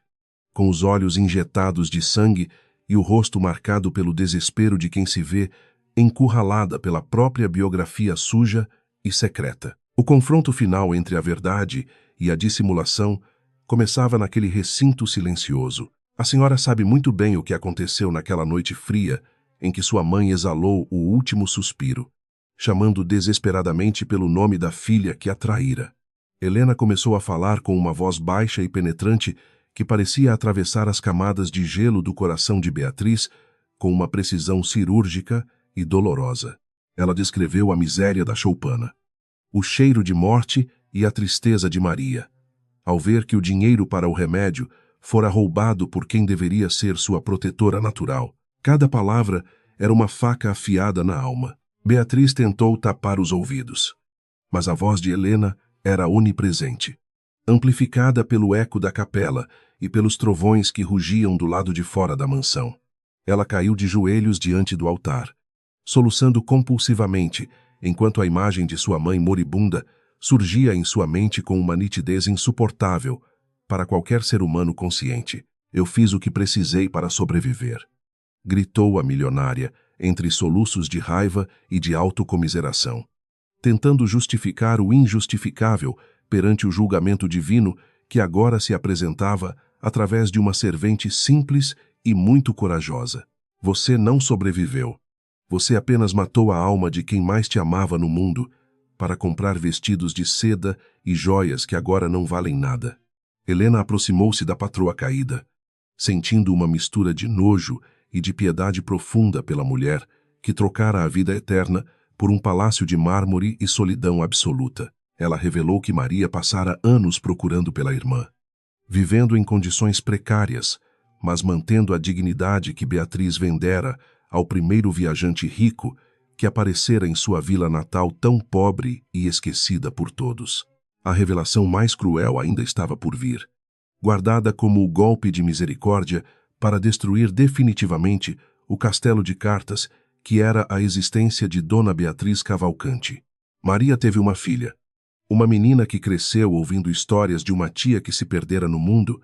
com os olhos injetados de sangue e o rosto marcado pelo desespero de quem se vê encurralada pela própria biografia suja e secreta. O confronto final entre a verdade e a dissimulação começava naquele recinto silencioso. A senhora sabe muito bem o que aconteceu naquela noite fria em que sua mãe exalou o último suspiro, chamando desesperadamente pelo nome da filha que a traíra. Helena começou a falar com uma voz baixa e penetrante que parecia atravessar as camadas de gelo do coração de Beatriz com uma precisão cirúrgica e dolorosa. Ela descreveu a miséria da choupana, o cheiro de morte e a tristeza de Maria, ao ver que o dinheiro para o remédio fora roubado por quem deveria ser sua protetora natural. Cada palavra era uma faca afiada na alma. Beatriz tentou tapar os ouvidos, mas a voz de Helena era onipresente, amplificada pelo eco da capela e pelos trovões que rugiam do lado de fora da mansão. Ela caiu de joelhos diante do altar, soluçando compulsivamente, enquanto a imagem de sua mãe moribunda surgia em sua mente com uma nitidez insuportável para qualquer ser humano consciente. Eu fiz o que precisei para sobreviver, gritou a milionária, entre soluços de raiva e de autocomiseração, tentando justificar o injustificável perante o julgamento divino que agora se apresentava através de uma servente simples e muito corajosa. Você não sobreviveu. Você apenas matou a alma de quem mais te amava no mundo para comprar vestidos de seda e joias que agora não valem nada. Helena aproximou-se da patroa caída, sentindo uma mistura de nojo e de piedade profunda pela mulher que trocara a vida eterna por um palácio de mármore e solidão absoluta. Ela revelou que Maria passara anos procurando pela irmã, vivendo em condições precárias, mas mantendo a dignidade que Beatriz vendera ao primeiro viajante rico que aparecera em sua vila natal tão pobre e esquecida por todos. A revelação mais cruel ainda estava por vir, guardada como o golpe de misericórdia para destruir definitivamente o castelo de cartas que era a existência de Dona Beatriz Cavalcanti. Maria teve uma filha, uma menina que cresceu ouvindo histórias de uma tia que se perdera no mundo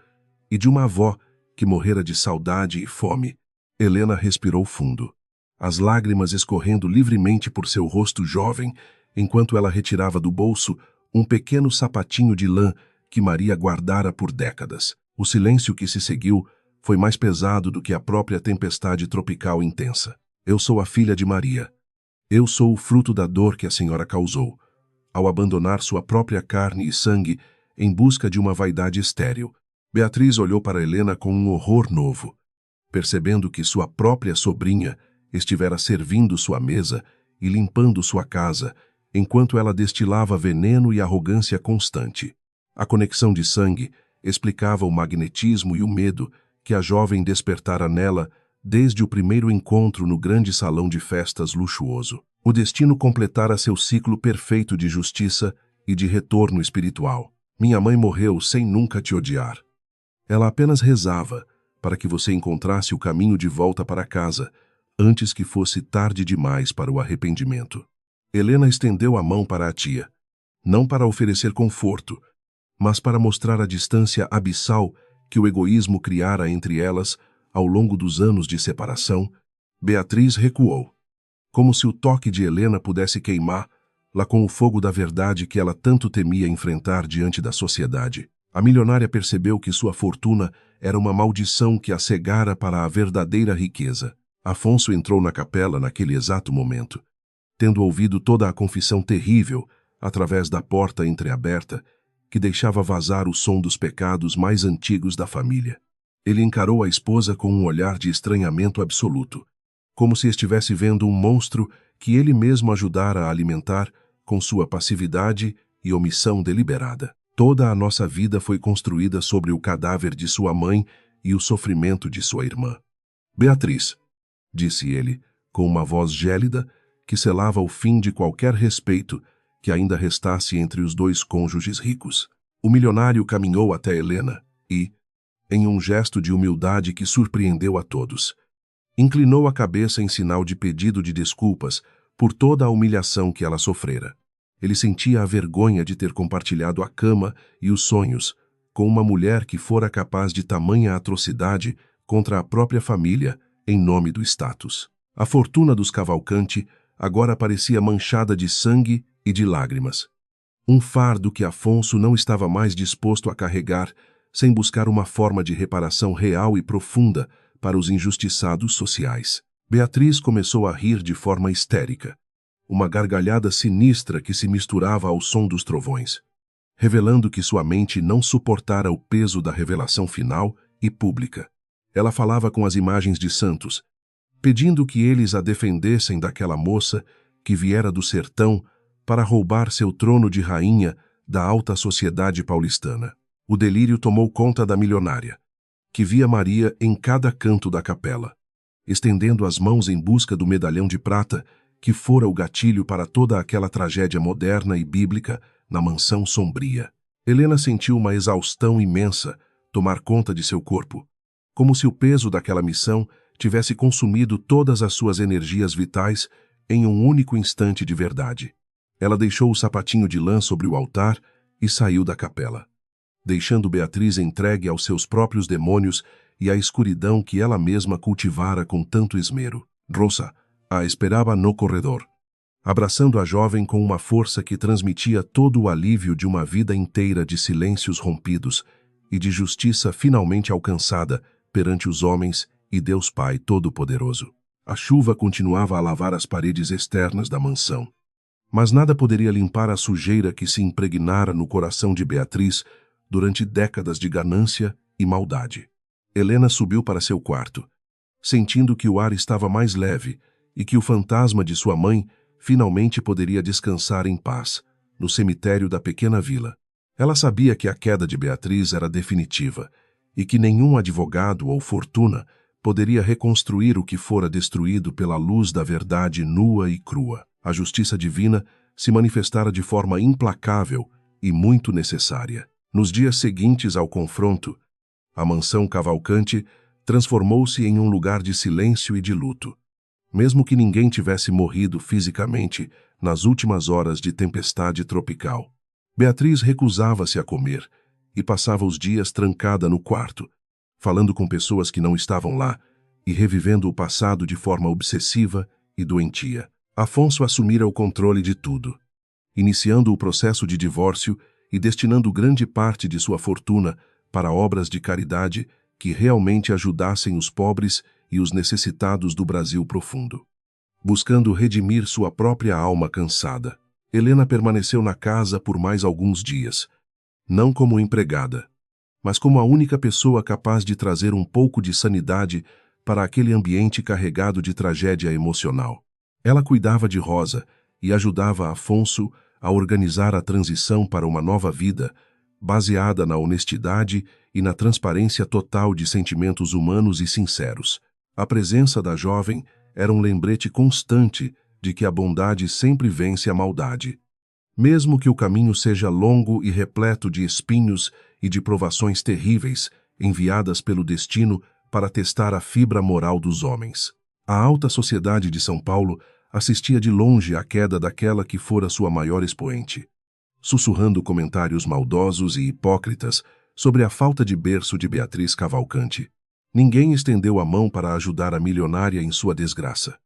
e de uma avó que morrera de saudade e fome. Helena respirou fundo, as lágrimas escorrendo livremente por seu rosto jovem, enquanto ela retirava do bolso um pequeno sapatinho de lã que Maria guardara por décadas. O silêncio que se seguiu foi mais pesado do que a própria tempestade tropical intensa. Eu sou a filha de Maria. Eu sou o fruto da dor que a senhora causou, ao abandonar sua própria carne e sangue em busca de uma vaidade estéril. Beatriz olhou para Helena com um horror novo, percebendo que sua própria sobrinha estivera servindo sua mesa e limpando sua casa, enquanto ela destilava veneno e arrogância constante. A conexão de sangue explicava o magnetismo e o medo que a jovem despertara nela desde o primeiro encontro no grande salão de festas luxuoso. O destino completara seu ciclo perfeito de justiça e de retorno espiritual. Minha mãe morreu sem nunca te odiar. Ela apenas rezava para que você encontrasse o caminho de volta para casa, antes que fosse tarde demais para o arrependimento. Helena estendeu a mão para a tia, não para oferecer conforto, mas para mostrar a distância abissal que o egoísmo criara entre elas ao longo dos anos de separação. Beatriz recuou, como se o toque de Helena pudesse queimá-la com o fogo da verdade que ela tanto temia enfrentar diante da sociedade. A milionária percebeu que sua fortuna era uma maldição que a cegara para a verdadeira riqueza. Afonso entrou na capela naquele exato momento, tendo ouvido toda a confissão terrível através da porta entreaberta que deixava vazar o som dos pecados mais antigos da família. Ele encarou a esposa com um olhar de estranhamento absoluto, como se estivesse vendo um monstro que ele mesmo ajudara a alimentar com sua passividade e omissão deliberada. Toda a nossa vida foi construída sobre o cadáver de sua mãe e o sofrimento de sua irmã. Beatriz, disse ele, com uma voz gélida que selava o fim de qualquer respeito que ainda restasse entre os dois cônjuges ricos. O milionário caminhou até Helena e, em um gesto de humildade que surpreendeu a todos, inclinou a cabeça em sinal de pedido de desculpas por toda a humilhação que ela sofrera. Ele sentia a vergonha de ter compartilhado a cama e os sonhos com uma mulher que fora capaz de tamanha atrocidade contra a própria família em nome do status. A fortuna dos Cavalcanti agora parecia manchada de sangue e de lágrimas. Um fardo que Afonso não estava mais disposto a carregar sem buscar uma forma de reparação real e profunda para os injustiçados sociais. Beatriz começou a rir de forma histérica, uma gargalhada sinistra que se misturava ao som dos trovões, revelando que sua mente não suportara o peso da revelação final e pública. Ela falava com as imagens de santos, pedindo que eles a defendessem daquela moça que viera do sertão para roubar seu trono de rainha da alta sociedade paulistana. O delírio tomou conta da milionária, que via Maria em cada canto da capela, estendendo as mãos em busca do medalhão de prata que fora o gatilho para toda aquela tragédia moderna e bíblica na mansão sombria. Helena sentiu uma exaustão imensa tomar conta de seu corpo, como se o peso daquela missão tivesse consumido todas as suas energias vitais em um único instante de verdade. Ela deixou o sapatinho de lã sobre o altar e saiu da capela, deixando Beatriz entregue aos seus próprios demônios e à escuridão que ela mesma cultivara com tanto esmero. Rosa a esperava no corredor, abraçando a jovem com uma força que transmitia todo o alívio de uma vida inteira de silêncios rompidos e de justiça finalmente alcançada perante os homens e Deus Pai Todo-Poderoso. A chuva continuava a lavar as paredes externas da mansão, mas nada poderia limpar a sujeira que se impregnara no coração de Beatriz durante décadas de ganância e maldade. Helena subiu para seu quarto, sentindo que o ar estava mais leve e que o fantasma de sua mãe finalmente poderia descansar em paz no cemitério da pequena vila. Ela sabia que a queda de Beatriz era definitiva e que nenhum advogado ou fortuna poderia reconstruir o que fora destruído pela luz da verdade nua e crua. A justiça divina se manifestara de forma implacável e muito necessária. Nos dias seguintes ao confronto, a mansão Cavalcanti transformou-se em um lugar de silêncio e de luto. Mesmo que ninguém tivesse morrido fisicamente nas últimas horas de tempestade tropical, Beatriz recusava-se a comer e passava os dias trancada no quarto, falando com pessoas que não estavam lá e revivendo o passado de forma obsessiva e doentia. Afonso assumira o controle de tudo, iniciando o processo de divórcio e destinando grande parte de sua fortuna para obras de caridade que realmente ajudassem os pobres e os necessitados do Brasil profundo. Buscando redimir sua própria alma cansada, Helena permaneceu na casa por mais alguns dias, não como empregada, mas como a única pessoa capaz de trazer um pouco de sanidade para aquele ambiente carregado de tragédia emocional. Ela cuidava de Rosa e ajudava Afonso a organizar a transição para uma nova vida, baseada na honestidade e na transparência total de sentimentos humanos e sinceros. A presença da jovem era um lembrete constante de que a bondade sempre vence a maldade. Mesmo que o caminho seja longo e repleto de espinhos e de provações terríveis enviadas pelo destino para testar a fibra moral dos homens. A alta sociedade de São Paulo assistia de longe à queda daquela que fora sua maior expoente, sussurrando comentários maldosos e hipócritas sobre a falta de berço de Beatriz Cavalcanti. Ninguém estendeu a mão para ajudar a milionária em sua desgraça,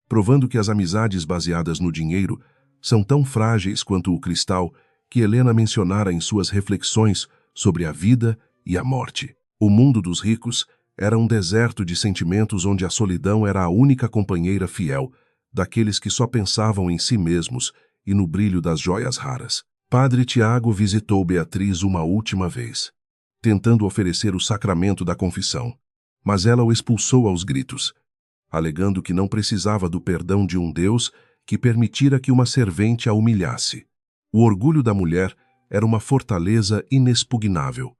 provando que as amizades baseadas no dinheiro são tão frágeis quanto o cristal que Helena mencionara em suas reflexões sobre a vida e a morte. O mundo dos ricos era um deserto de sentimentos onde a solidão era a única companheira fiel daqueles que só pensavam em si mesmos e no brilho das joias raras. Padre Tiago visitou Beatriz uma última vez, tentando oferecer o sacramento da confissão, mas ela o expulsou aos gritos, alegando que não precisava do perdão de um Deus que permitira que uma servente a humilhasse. O orgulho da mulher era uma fortaleza inexpugnável,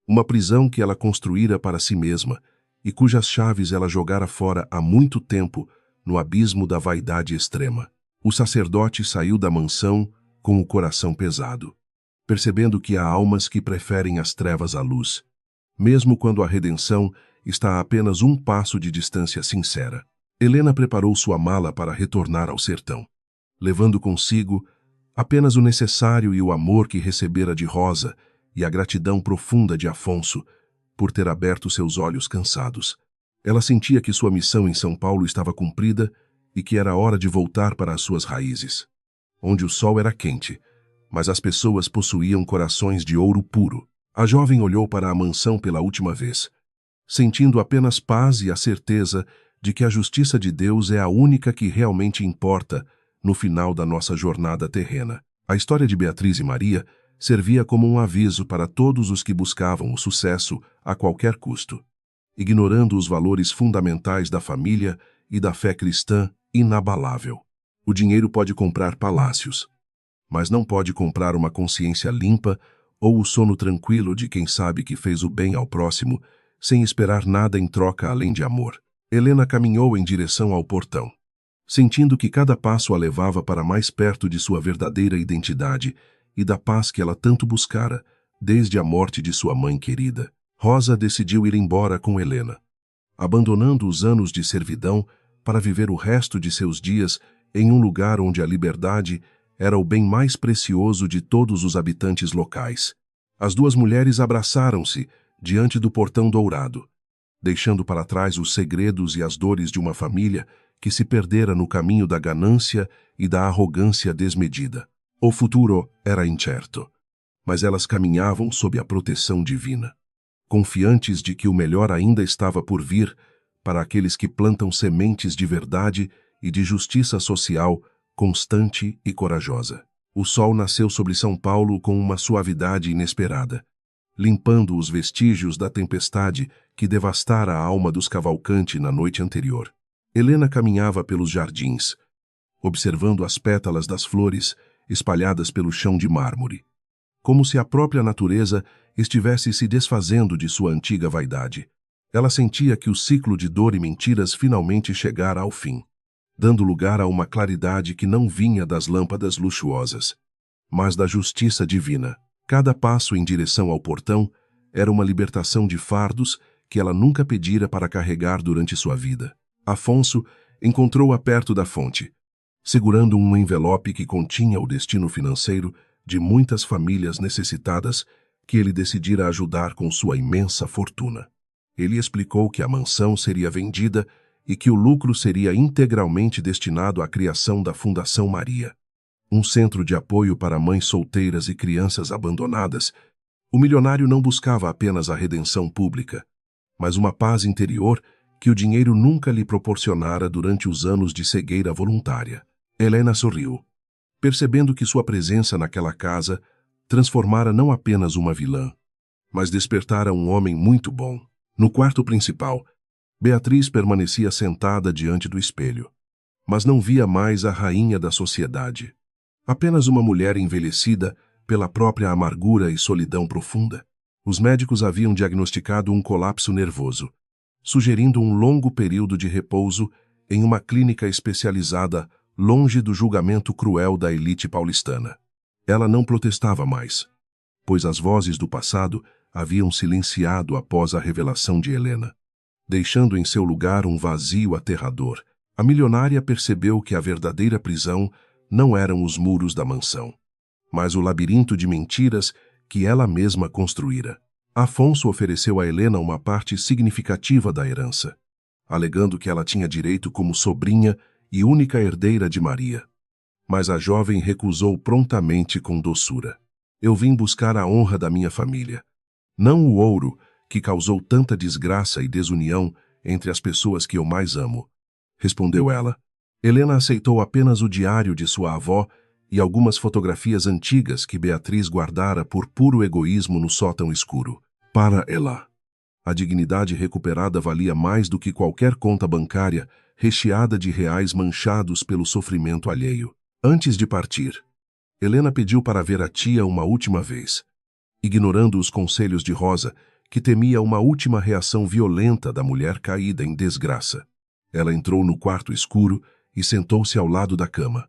uma prisão que ela construíra para si mesma e cujas chaves ela jogara fora há muito tempo no abismo da vaidade extrema. O sacerdote saiu da mansão com o coração pesado, percebendo que há almas que preferem as trevas à luz, mesmo quando a redenção está a apenas um passo de distância sincera. Helena preparou sua mala para retornar ao sertão, levando consigo apenas o necessário e o amor que recebera de Rosa e a gratidão profunda de Afonso por ter aberto seus olhos cansados. Ela sentia que sua missão em São Paulo estava cumprida e que era hora de voltar para as suas raízes, onde o sol era quente, mas as pessoas possuíam corações de ouro puro. A jovem olhou para a mansão pela última vez, sentindo apenas paz e a certeza de que a justiça de Deus é a única que realmente importa no final da nossa jornada terrena. A história de Beatriz e Maria servia como um aviso para todos os que buscavam o sucesso a qualquer custo, ignorando os valores fundamentais da família e da fé cristã inabalável. O dinheiro pode comprar palácios, mas não pode comprar uma consciência limpa ou o sono tranquilo de quem sabe que fez o bem ao próximo sem esperar nada em troca além de amor. Helena caminhou em direção ao portão, sentindo que cada passo a levava para mais perto de sua verdadeira identidade e da paz que ela tanto buscara desde a morte de sua mãe querida. Rosa decidiu ir embora com Helena, abandonando os anos de servidão para viver o resto de seus dias em um lugar onde a liberdade era o bem mais precioso de todos os habitantes locais. As duas mulheres abraçaram-se diante do portão dourado, deixando para trás os segredos e as dores de uma família que se perdera no caminho da ganância e da arrogância desmedida. O futuro era incerto, mas elas caminhavam sob a proteção divina, confiantes de que o melhor ainda estava por vir para aqueles que plantam sementes de verdade e de justiça social constante e corajosa. O sol nasceu sobre São Paulo com uma suavidade inesperada, limpando os vestígios da tempestade que devastara a alma dos Cavalcanti na noite anterior. Helena caminhava pelos jardins, observando as pétalas das flores espalhadas pelo chão de mármore, como se a própria natureza estivesse se desfazendo de sua antiga vaidade. Ela sentia que o ciclo de dor e mentiras finalmente chegara ao fim, dando lugar a uma claridade que não vinha das lâmpadas luxuosas, mas da justiça divina. Cada passo em direção ao portão era uma libertação de fardos que ela nunca pedira para carregar durante sua vida. Afonso encontrou-a perto da fonte, segurando um envelope que continha o destino financeiro de muitas famílias necessitadas que ele decidira ajudar com sua imensa fortuna. Ele explicou que a mansão seria vendida e que o lucro seria integralmente destinado à criação da Fundação Maria, um centro de apoio para mães solteiras e crianças abandonadas. O milionário não buscava apenas a redenção pública, mas uma paz interior que o dinheiro nunca lhe proporcionara durante os anos de cegueira voluntária. Helena sorriu, percebendo que sua presença naquela casa transformara não apenas uma vilã, mas despertara um homem muito bom. No quarto principal, Beatriz permanecia sentada diante do espelho, mas não via mais a rainha da sociedade, apenas uma mulher envelhecida pela própria amargura e solidão profunda. Os médicos haviam diagnosticado um colapso nervoso, sugerindo um longo período de repouso em uma clínica especializada longe do julgamento cruel da elite paulistana. Ela não protestava mais, pois as vozes do passado haviam silenciado após a revelação de Helena, deixando em seu lugar um vazio aterrador. A milionária percebeu que a verdadeira prisão não eram os muros da mansão, mas o labirinto de mentiras que ela mesma construíra. Afonso ofereceu a Helena uma parte significativa da herança, alegando que ela tinha direito como sobrinha e única herdeira de Maria. Mas a jovem recusou prontamente com doçura. Eu vim buscar a honra da minha família, não o ouro que causou tanta desgraça e desunião entre as pessoas que eu mais amo, respondeu ela. Helena aceitou apenas o diário de sua avó e algumas fotografias antigas que Beatriz guardara por puro egoísmo no sótão escuro. Para ela, a dignidade recuperada valia mais do que qualquer conta bancária recheada de reais manchados pelo sofrimento alheio. Antes de partir, Helena pediu para ver a tia uma última vez, ignorando os conselhos de Rosa, que temia uma última reação violenta da mulher caída em desgraça. Ela entrou no quarto escuro e sentou-se ao lado da cama,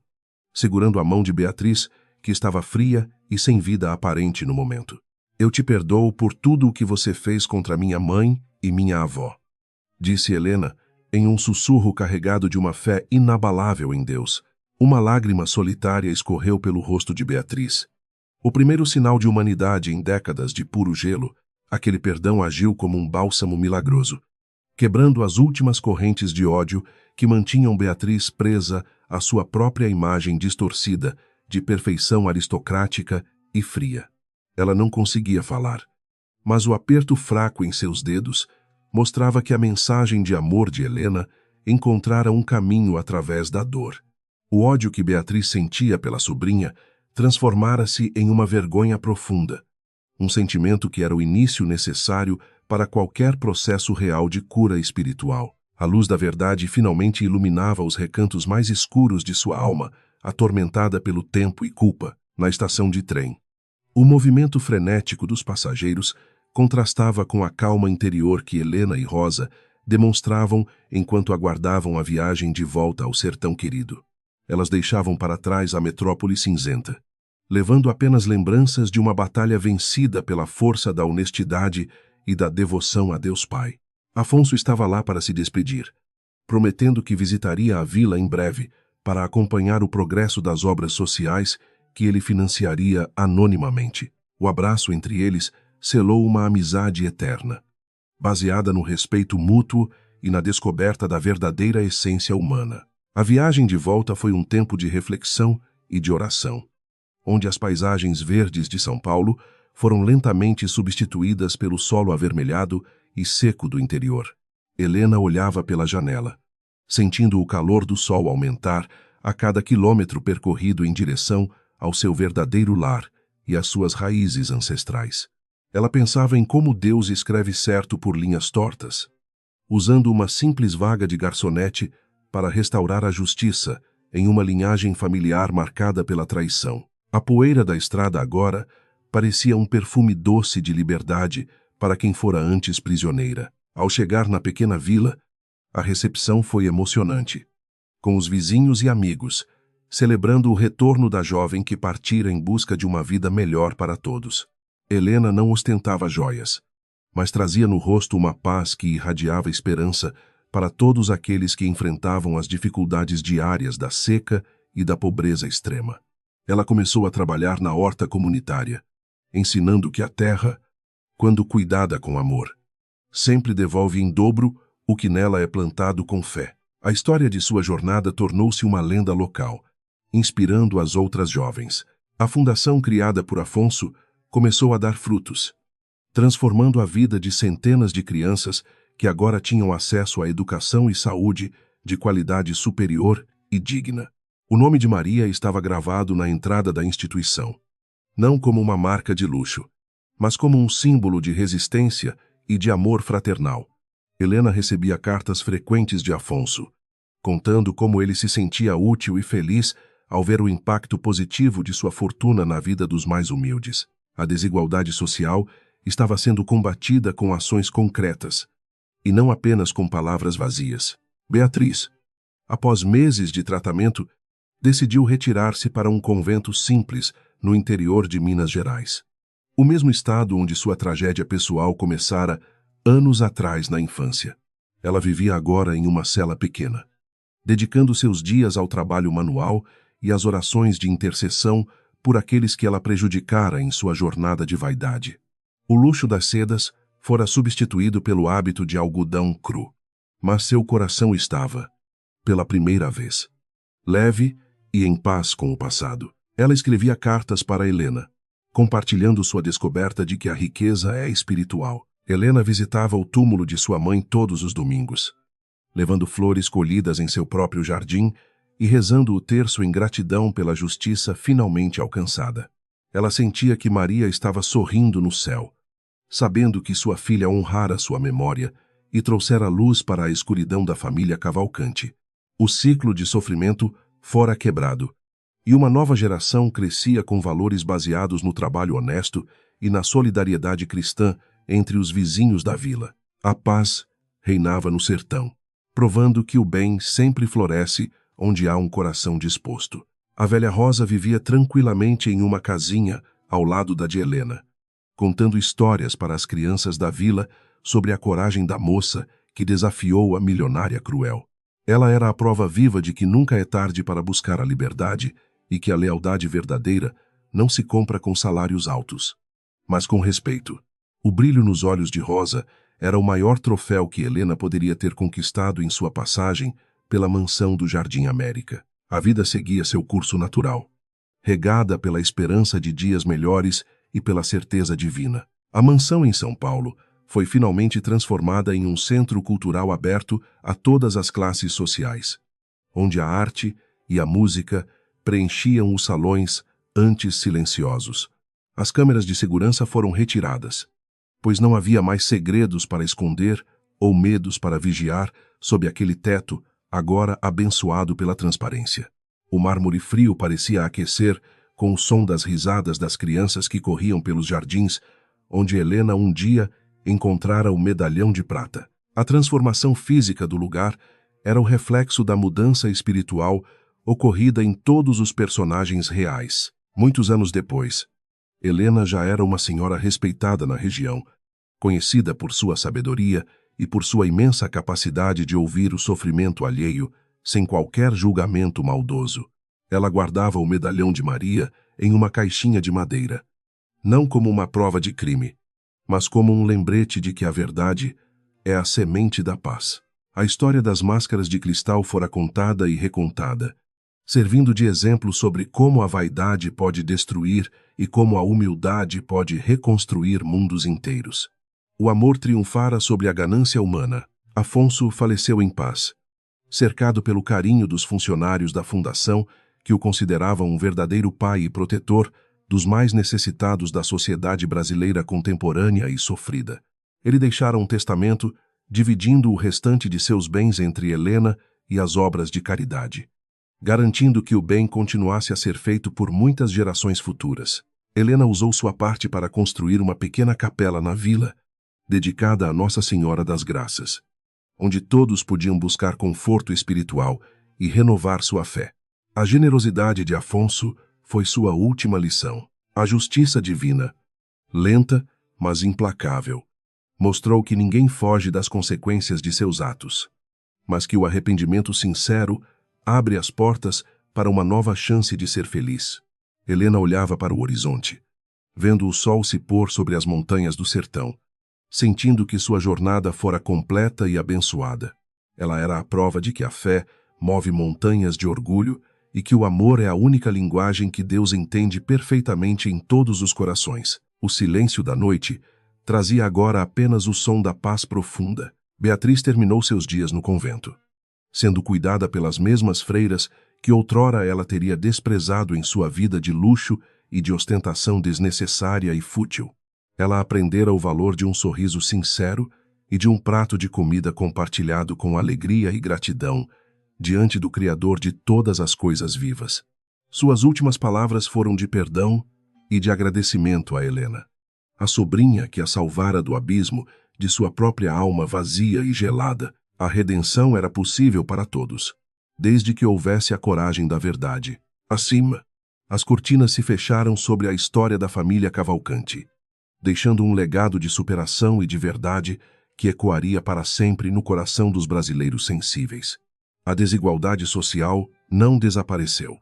segurando a mão de Beatriz, que estava fria e sem vida aparente no momento. Eu te perdoo por tudo o que você fez contra minha mãe e minha avó, disse Helena, em um sussurro carregado de uma fé inabalável em Deus. Uma lágrima solitária escorreu pelo rosto de Beatriz. O primeiro sinal de humanidade em décadas de puro gelo, aquele perdão agiu como um bálsamo milagroso, quebrando as últimas correntes de ódio que mantinham Beatriz presa à sua própria imagem distorcida de perfeição aristocrática e fria. Ela não conseguia falar, mas o aperto fraco em seus dedos mostrava que a mensagem de amor de Helena encontrara um caminho através da dor. O ódio que Beatriz sentia pela sobrinha transformara-se em uma vergonha profunda, um sentimento que era o início necessário para qualquer processo real de cura espiritual. A luz da verdade finalmente iluminava os recantos mais escuros de sua alma, atormentada pelo tempo e culpa, na estação de trem. O movimento frenético dos passageiros contrastava com a calma interior que Helena e Rosa demonstravam enquanto aguardavam a viagem de volta ao sertão querido. Elas deixavam para trás a metrópole cinzenta, levando apenas lembranças de uma batalha vencida pela força da honestidade e da devoção a Deus Pai. Afonso estava lá para se despedir, prometendo que visitaria a vila em breve para acompanhar o progresso das obras sociais que ele financiaria anonimamente. O abraço entre eles selou uma amizade eterna, baseada no respeito mútuo e na descoberta da verdadeira essência humana. A viagem de volta foi um tempo de reflexão e de oração, onde as paisagens verdes de São Paulo foram lentamente substituídas pelo solo avermelhado e seco do interior. Helena olhava pela janela, sentindo o calor do sol aumentar a cada quilômetro percorrido em direção ao seu verdadeiro lar e às suas raízes ancestrais. Ela pensava em como Deus escreve certo por linhas tortas, usando uma simples vaga de garçonete para restaurar a justiça em uma linhagem familiar marcada pela traição. A poeira da estrada agora parecia um perfume doce de liberdade para quem fora antes prisioneira. Ao chegar na pequena vila, a recepção foi emocionante, com os vizinhos e amigos, celebrando o retorno da jovem que partira em busca de uma vida melhor para todos. Helena não ostentava joias, mas trazia no rosto uma paz que irradiava esperança para todos aqueles que enfrentavam as dificuldades diárias da seca e da pobreza extrema. Ela começou a trabalhar na horta comunitária, ensinando que a terra, quando cuidada com amor, sempre devolve em dobro o que nela é plantado com fé. A história de sua jornada tornou-se uma lenda local, inspirando as outras jovens. A fundação criada por Afonso começou a dar frutos, transformando a vida de centenas de crianças que agora tinham acesso à educação e saúde de qualidade superior e digna. O nome de Maria estava gravado na entrada da instituição, não como uma marca de luxo, mas como um símbolo de resistência e de amor fraternal. Helena recebia cartas frequentes de Afonso, contando como ele se sentia útil e feliz ao ver o impacto positivo de sua fortuna na vida dos mais humildes. A desigualdade social estava sendo combatida com ações concretas, e não apenas com palavras vazias. Beatriz, após meses de tratamento, decidiu retirar-se para um convento simples no interior de Minas Gerais, o mesmo estado onde sua tragédia pessoal começara anos atrás na infância. Ela vivia agora em uma cela pequena, dedicando seus dias ao trabalho manual e às orações de intercessão por aqueles que ela prejudicara em sua jornada de vaidade. O luxo das sedas fora substituído pelo hábito de algodão cru, mas seu coração estava, pela primeira vez, leve e em paz com o passado. Ela escrevia cartas para Helena, compartilhando sua descoberta de que a riqueza é espiritual. Helena visitava o túmulo de sua mãe todos os domingos, levando flores colhidas em seu próprio jardim e rezando o terço em gratidão pela justiça finalmente alcançada. Ela sentia que Maria estava sorrindo no céu, sabendo que sua filha honrara sua memória e trouxera luz para a escuridão da família Cavalcante. O ciclo de sofrimento fora quebrado, e uma nova geração crescia com valores baseados no trabalho honesto e na solidariedade cristã entre os vizinhos da vila. A paz reinava no sertão, provando que o bem sempre floresce onde há um coração disposto. A velha Rosa vivia tranquilamente em uma casinha ao lado da de Helena, contando histórias para as crianças da vila sobre a coragem da moça que desafiou a milionária cruel. Ela era a prova viva de que nunca é tarde para buscar a liberdade e que a lealdade verdadeira não se compra com salários altos, mas com respeito. O brilho nos olhos de Rosa era o maior troféu que Helena poderia ter conquistado em sua passagem pela mansão do Jardim América. A vida seguia seu curso natural, regada pela esperança de dias melhores e pela certeza divina. A mansão em São Paulo foi finalmente transformada em um centro cultural aberto a todas as classes sociais, onde a arte e a música preenchiam os salões antes silenciosos. As câmeras de segurança foram retiradas, pois não havia mais segredos para esconder ou medos para vigiar sob aquele teto agora abençoado pela transparência. O mármore frio parecia aquecer com o som das risadas das crianças que corriam pelos jardins, onde Helena um dia encontrara o medalhão de prata. A transformação física do lugar era o reflexo da mudança espiritual ocorrida em todos os personagens reais. Muitos anos depois, Helena já era uma senhora respeitada na região, conhecida por sua sabedoria e por sua imensa capacidade de ouvir o sofrimento alheio sem qualquer julgamento maldoso. Ela guardava o medalhão de Maria em uma caixinha de madeira, não como uma prova de crime, mas como um lembrete de que a verdade é a semente da paz. A história das máscaras de cristal fora contada e recontada, servindo de exemplo sobre como a vaidade pode destruir e como a humildade pode reconstruir mundos inteiros. O amor triunfara sobre a ganância humana. Afonso faleceu em paz, cercado pelo carinho dos funcionários da fundação que o consideravam um verdadeiro pai e protetor dos mais necessitados da sociedade brasileira contemporânea e sofrida. Ele deixara um testamento dividindo o restante de seus bens entre Helena e as obras de caridade, garantindo que o bem continuasse a ser feito por muitas gerações futuras. Helena usou sua parte para construir uma pequena capela na vila, dedicada a Nossa Senhora das Graças, onde todos podiam buscar conforto espiritual e renovar sua fé. A generosidade de Afonso foi sua última lição. A justiça divina, lenta, mas implacável, mostrou que ninguém foge das consequências de seus atos, mas que o arrependimento sincero abre as portas para uma nova chance de ser feliz. Helena olhava para o horizonte, vendo o sol se pôr sobre as montanhas do sertão, sentindo que sua jornada fora completa e abençoada. Ela era a prova de que a fé move montanhas de orgulho e que o amor é a única linguagem que Deus entende perfeitamente em todos os corações. O silêncio da noite trazia agora apenas o som da paz profunda. Beatriz terminou seus dias no convento, sendo cuidada pelas mesmas freiras que outrora ela teria desprezado em sua vida de luxo e de ostentação desnecessária e fútil. Ela aprendera o valor de um sorriso sincero e de um prato de comida compartilhado com alegria e gratidão diante do Criador de todas as coisas vivas. Suas últimas palavras foram de perdão e de agradecimento a Helena, a sobrinha que a salvara do abismo de sua própria alma vazia e gelada. A redenção era possível para todos, desde que houvesse a coragem da verdade. Acima, as cortinas se fecharam sobre a história da família Cavalcanti, deixando um legado de superação e de verdade que ecoaria para sempre no coração dos brasileiros sensíveis. A desigualdade social não desapareceu,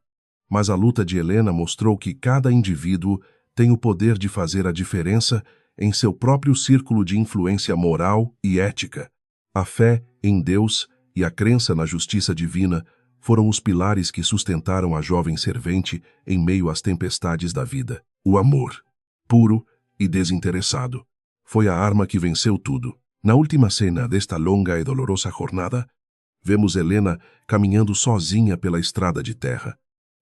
mas a luta de Helena mostrou que cada indivíduo tem o poder de fazer a diferença em seu próprio círculo de influência moral e ética. A fé em Deus e a crença na justiça divina foram os pilares que sustentaram a jovem servente em meio às tempestades da vida. O amor, puro e desinteressado, foi a arma que venceu tudo. Na última cena desta longa e dolorosa jornada, vemos Helena caminhando sozinha pela estrada de terra,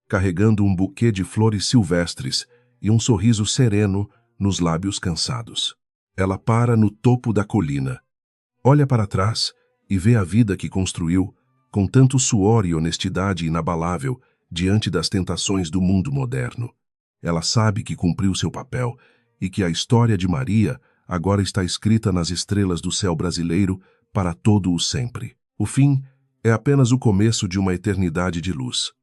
carregando um buquê de flores silvestres e um sorriso sereno nos lábios cansados. Ela para no topo da colina, olha para trás e vê a vida que construiu com tanto suor e honestidade inabalável diante das tentações do mundo moderno. Ela sabe que cumpriu seu papel e que a história de Maria agora está escrita nas estrelas do céu brasileiro para todo o sempre. O fim é apenas o começo de uma eternidade de luz.